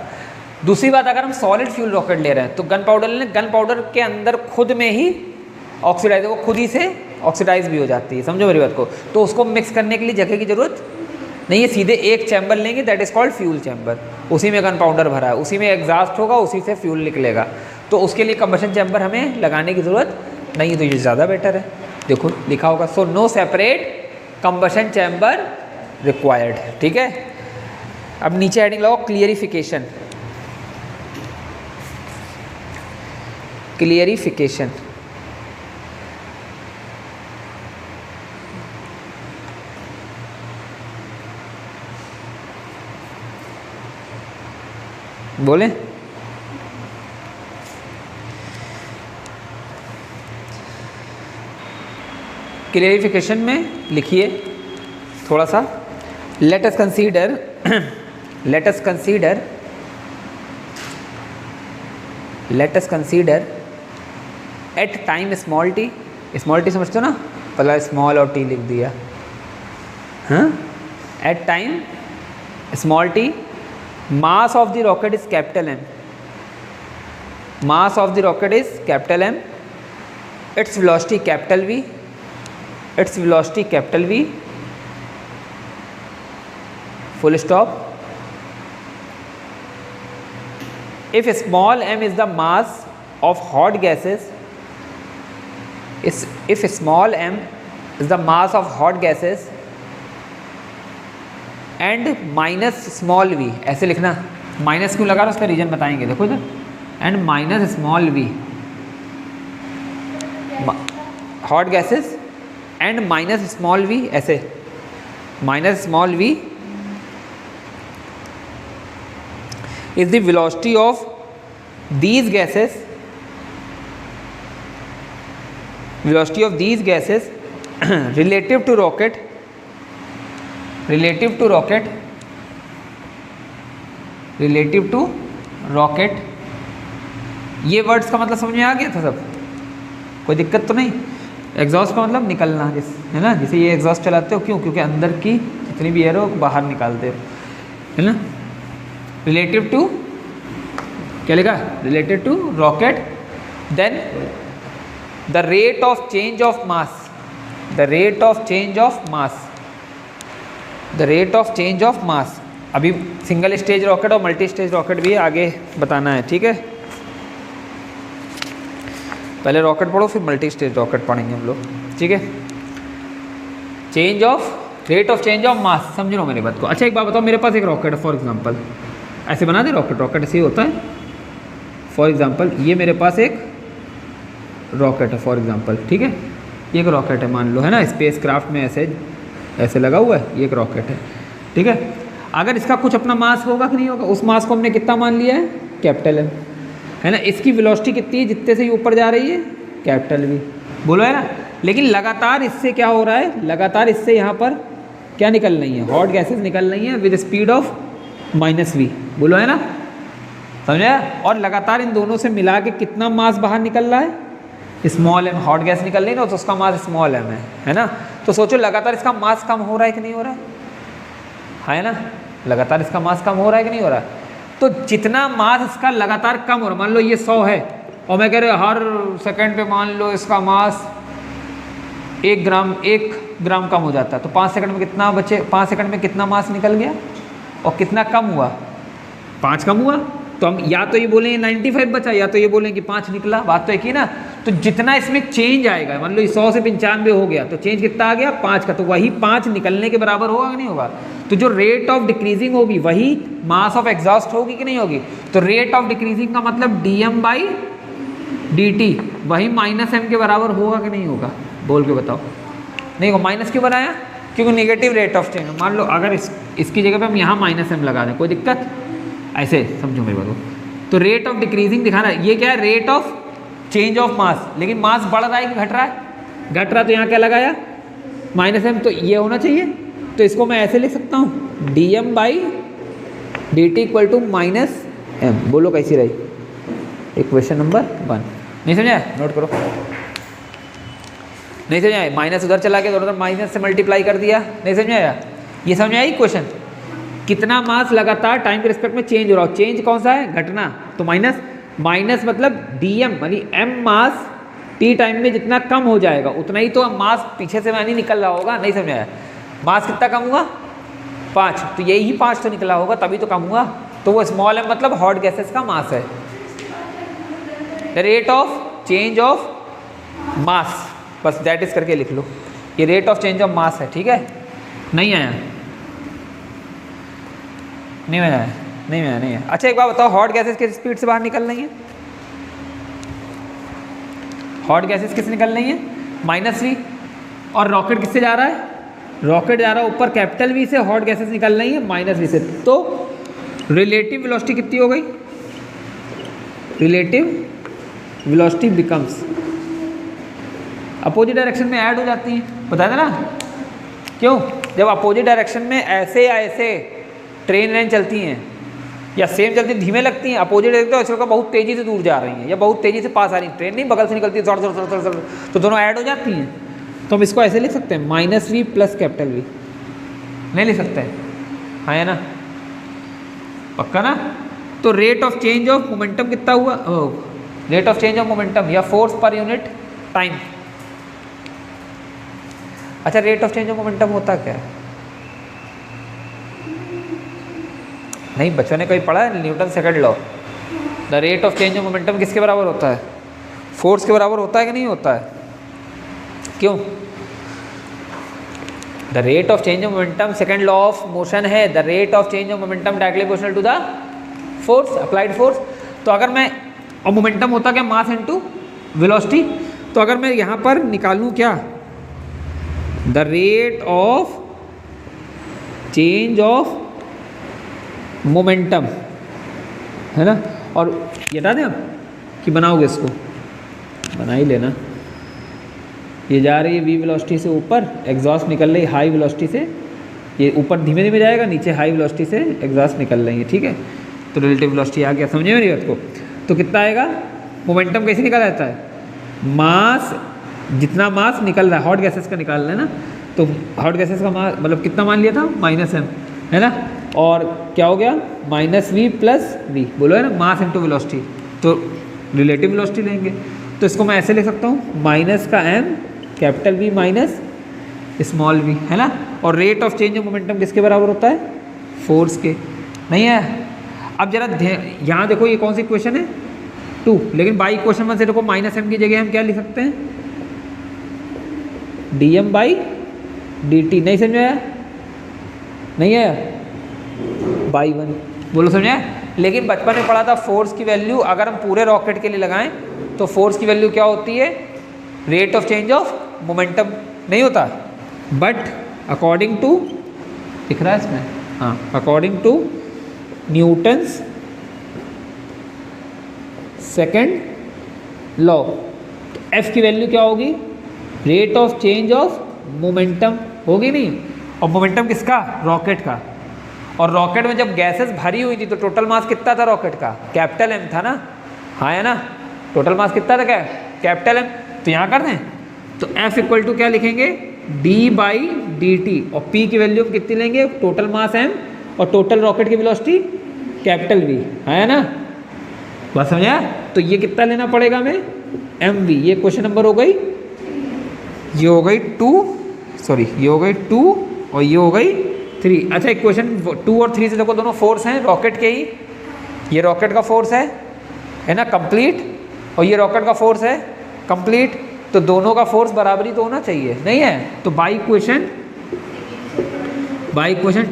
दूसरी बात, अगर हम सॉलिड फ्यूल रॉकेट ले रहे हैं तो गन पाउडर लें, गन पाउडर के अंदर खुद में ही ऑक्सीडाइज, वो खुद ही से ऑक्सीडाइज भी हो जाती है, समझो मेरी बात को। तो उसको मिक्स करने के लिए जगह की ज़रूरत नहीं है, सीधे एक चैम्बर लेंगे, that is called fuel chamber. उसी में गन पाउडर भरा है, उसी में एग्जॉस्ट होगा, उसी से फ्यूल निकलेगा। तो उसके लिए कंबशन चैम्बर हमें लगाने की ज़रूरत नहीं है, तो ये ज़्यादा बेटर है। देखो लिखा होगा, so no separate combustion chamber required. ठीक है, अब नीचे हेडिंग लगाओ क्लियरिफिकेशन। क्लियरिफिकेशन, बोलें? क्लियरिफिकेशन में लिखिए थोड़ा सा, let us consider at time small t, small t समझते हो ना, पहला स्मॉल और टी लिख दिया, हाँ। At time small t, mass of the rocket is capital M, mass of the rocket is capital M, its velocity capital V, its velocity capital V, full stop. If small m is the mass of hot gases, if small m is the mass of hot gases and minus small v, ऐसे लिखना, minus क्यों लगा रहा उसका reason बताएंगे, देखो इधर, and minus small v, hot gases and minus small v, ऐसे minus small v is the velocity of these gases, velocity of these gases relative to rocket, relative to rocket, relative to rocket। ये words का मतलब समझ में आ गया था सब? कोई दिक्कत तो नहीं? एग्जॉस्ट का मतलब निकलना, है ना, जैसे ये एग्जॉस्ट चलाते हो, क्यों? क्योंकि अंदर की जितनी भी एयर हो बाहर निकालते हो, है ना। रिलेटिव टू, क्या लिखा? Related to rocket, then the rate of change of mass, the rate of change of mass, the rate of change of mass. अभी सिंगल स्टेज रॉकेट और मल्टी स्टेज रॉकेट भी आगे बताना है, ठीक है। पहले रॉकेट पढ़ो, फिर मल्टी स्टेज रॉकेट पढ़ेंगे हम लोग, ठीक है। Change of, rate of change of मास, समझ लो मेरी बात को। अच्छा एक बात बताओ, मेरे पास एक रॉकेट है, फॉर एग्जांपल ऐसे बना दे, रॉकेट ऐसे ही होता है। फॉर एग्जांपल ये मेरे पास एक रॉकेट है, फॉर एग्जांपल, ठीक है, ये एक रॉकेट है मान लो, है ना, स्पेस क्राफ्ट में ऐसे लगा हुआ है, ये एक रॉकेट है, ठीक है। अगर इसका कुछ अपना मास होगा कि नहीं होगा, उस मास को हमने कितना मान लिया है? कैपिटल एम, है ना। इसकी वेलोसिटी कितनी है जितने से ये ऊपर जा रही है? कैपिटल वी, बोलो, है ना। लेकिन लगातार इससे क्या हो रहा है? लगातार इससे यहाँ पर क्या निकल रही है? हॉट गैसेस निकल रही हैं with speed of minus v, बोलो, है ना। समझा? और लगातार इन दोनों से मिला के कितना मास बाहर निकल रहा है? Small M. हॉट गैस निकल रही ना तो उसका मास स्मॉल एम है ना? तो सोचो लगातार इसका मास कम हो रहा है कि नहीं हो रहा है ना? लगातार इसका मास कम हो रहा है कि नहीं हो रहा है? तो जितना मास इसका लगातार कम हो रहा है, मान लो ये 100 है और मैं कह रहा हूँ हर सेकंड पे मान लो इसका मास 1 ग्राम कम हो जाता है, तो 5 सेकंड में कितना बचे? 5 सेकंड में कितना मास निकल गया और कितना कम हुआ? 5 कम हुआ। तो हम या तो ये बोलें 95 बचा, या तो ये बोलें कि 5 निकला। बात तो एक ही ना। तो जितना इसमें चेंज आएगा, मान लो 100 से 95 हो गया तो चेंज कितना आ गया? 5 का। तो वही 5 निकलने के बराबर होगा कि नहीं होगा? तो जो रेट ऑफ डिक्रीजिंग होगी वही मास ऑफ एग्जॉस्ट होगी कि नहीं होगी? तो रेट ऑफ डिक्रीजिंग का मतलब dm/dt वही -m के बराबर होगा कि नहीं होगा? बोल के बताओ। नहीं होगा। माइनस क्यों बनाया? क्योंकि नेगेटिव रेट ऑफ चेंज। मान लो अगर इसकी जगह पे हम यहाँ -m लगा दें, कोई दिक्कत? ऐसे समझो मेरी बात को। तो रेट ऑफ डिक्रीजिंग दिखाना, ये क्या है? रेट ऑफ चेंज ऑफ मास। लेकिन मास बढ़ रहा है कि घट रहा है? घट रहा है, तो यहाँ क्या लगाया? -m। तो ये होना चाहिए। तो इसको मैं ऐसे लिख सकता हूँ dm/dt = -m। बोलो कैसी रही इक्वेशन नंबर 1? नहीं समझा? नोट करो। नहीं समझ आया? माइनस उधर चला गया तो उधर माइनस से मल्टीप्लाई कर दिया। नहीं समझ आया? ये समझ आई क्वेश्चन? कितना मास लगातार टाइम के रिस्पेक्ट में चेंज हो रहा हो? चेंज कौन सा है? घटना। तो माइनस मतलब dm यानी m मास t टाइम में जितना कम हो जाएगा उतना ही तो मास पीछे से नहीं निकल रहा होगा। नहीं समझ आया? मास कितना कम हुआ? 5। तो यही 5 तो निकला होगा तभी तो कम हुआ। तो वो स्मॉल m मतलब हॉट गैसेस का मास है। The rate of change of मास, बस दैट इज करके लिख लो। ये रेट ऑफ चेंज ऑफ मास है। ठीक है? नहीं आया? नहीं आया? नहीं आया? नहीं है। अच्छा एक बात बताओ, हॉट गैसेस किस स्पीड से बाहर निकल रही हैं? हॉट गैसेस किससे निकल रही हैं? -v। और रॉकेट किससे जा रहा है? रॉकेट जा रहा है ऊपर कैपिटल V से, हॉट गैसेस निकल रही हैं -v से। तो रिलेटिव वेलोसिटी कितनी हो गई? Relative velocity becomes, opposite direction में ऐड हो जाती हैं। बताया था ना क्यों? जब अपोजिट डायरेक्शन में ऐसे या ऐसे ट्रेन चलती हैं या सेम चलती धीमे लगती हैं, अपोजिट देखते हो ऐसे बहुत तेज़ी से दूर जा रही हैं या बहुत तेज़ी से पास आ रही हैं, ट्रेन नहीं बगल से निकलती है जोर तो दोनों ऐड हो जाती हैं। तो हम इसको ऐसे लिख सकते हैं -v + V। नहीं लिख सकते? हाँ है ना? पक्का ना? तो rate of change of momentum कितना हुआ? Rate of change of momentum या फोर्स पर यूनिट टाइम। अच्छा rate of change of momentum होता क्या है? नहीं बच्चों ने कहीं पढ़ा है? Newton second law. The rate of change of momentum किसके बराबर होता है? फोर्स के बराबर होता है कि नहीं होता है? क्यों? The rate of change of momentum second law of motion है। The rate of change of momentum directly proportional to the force, applied force. तो अगर मैं, और मोमेंटम होता क्या? Mass into velocity. तो अगर मैं यहाँ पर निकालूँ क्या? The rate of change of momentum, है ना? और ये बता दें आप कि बनाओगे इसको? बना ही लेना। ये जा रही है v वेलोसिटी से ऊपर, एग्जॉस्ट निकल रही है हाई वेलोसिटी से। ये ऊपर धीमे धीमे जाएगा, नीचे हाई वेलोसिटी से एग्जॉस्ट निकल रही है। ठीक है? तो रिलेटिव वेलोसिटी आ गया। समझे मेरी बात को? तो कितना आएगा? मोमेंटम कैसे निकाला जाता है? मास, जितना मास निकल रहा है हॉट गैसेस का निकाल लेना। तो हॉट गैसेस का मास मतलब कितना मान लिया था? -m, है ना? और क्या हो गया? -v + v। बोलो है ना? मास इनटू वेलोसिटी। तो रिलेटिव वेलोसिटी लेंगे तो इसको मैं ऐसे लिख सकता हूँ माइनस का m capital V minus small v, है ना? और rate of change of momentum किसके बराबर होता है? फोर्स के। नहीं है? अब जरा यहाँ देखो ये कौन सी इक्वेशन है? 2। लेकिन बाई इक्वेशन 1 से देखो -m की जगह हम क्या लिख सकते हैं? dm/dt। नहीं समझ आया? नहीं आया? बाई 1। बोलो समझे? लेकिन बचपन में पढ़ा था फोर्स की वैल्यू अगर हम पूरे रॉकेट के लिए लगाएं तो फोर्स की वैल्यू क्या होती है? Rate of change of momentum नहीं होता। बट अकॉर्डिंग टू, दिख रहा है इसमें? हाँ, according to Newton's second law F की वैल्यू क्या होगी? Rate of change of momentum होगी नहीं? और मोमेंटम किसका? रॉकेट का। और रॉकेट में जब गैसेस भरी हुई थी तो टोटल मास कितना था रॉकेट का? कैपिटल एम था ना, हाँ है ना, टोटल मास कितना था क्या? Capital M. तो यहाँ कर दें तो F इक्वल टू क्या लिखेंगे? d/dt, और P की वैल्यू कितनी लेंगे? टोटल मास m और टोटल रॉकेट की वेलोसिटी कैपिटल V, है ना, बात समझा? तो ये कितना लेना पड़ेगा हमें? mv। ये क्वेश्चन नंबर हो गई, ये हो गई 2, सॉरी ये हो गई 2 और ये हो गई 3। अच्छा एक क्वेश्चन 2 और 3 से देखो, दोनों फोर्स हैं रॉकेट के ही, ये रॉकेट का फोर्स है ना कंप्लीट, और ये रॉकेट का फोर्स है कंप्लीट, तो दोनों का फोर्स बराबरी तो होना चाहिए, नहीं है? तो बाई इक्वेशन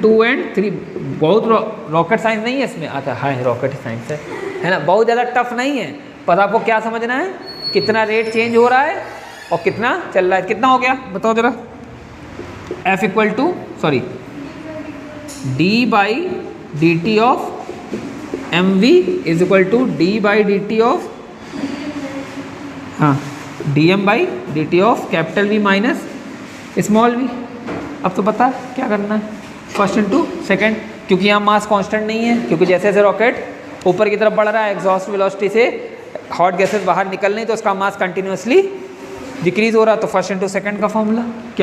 2 एंड 3, बहुत रॉकेट साइंस नहीं है इसमें, अच्छा हाँ रॉकेट साइंस है ना, बहुत ज़्यादा टफ नहीं है, पर आपको क्या समझना है? कितना रेट चेंज हो रहा है और कितना चल रहा है, कितना हो गया बताओ जरा? F equal to sorry d/dt of mv is equal to d/dt of हाँ dm/dt of capital V minus small v। अब तो पता क्या करना है, फर्स्ट इनटू सेकंड, क्योंकि यहाँ मास कांस्टेंट नहीं है, क्योंकि जैसे जैसे रॉकेट ऊपर की तरफ बढ़ रहा है एग्जॉस्ट वेलोसिटी से हॉट गैसेस बाहर निकल रही, तो उसका मास कंटिन्यूसली डिक्रीज हो रहा है, तो फर्स्ट इनटू सेकंड का फॉर्मूला क्या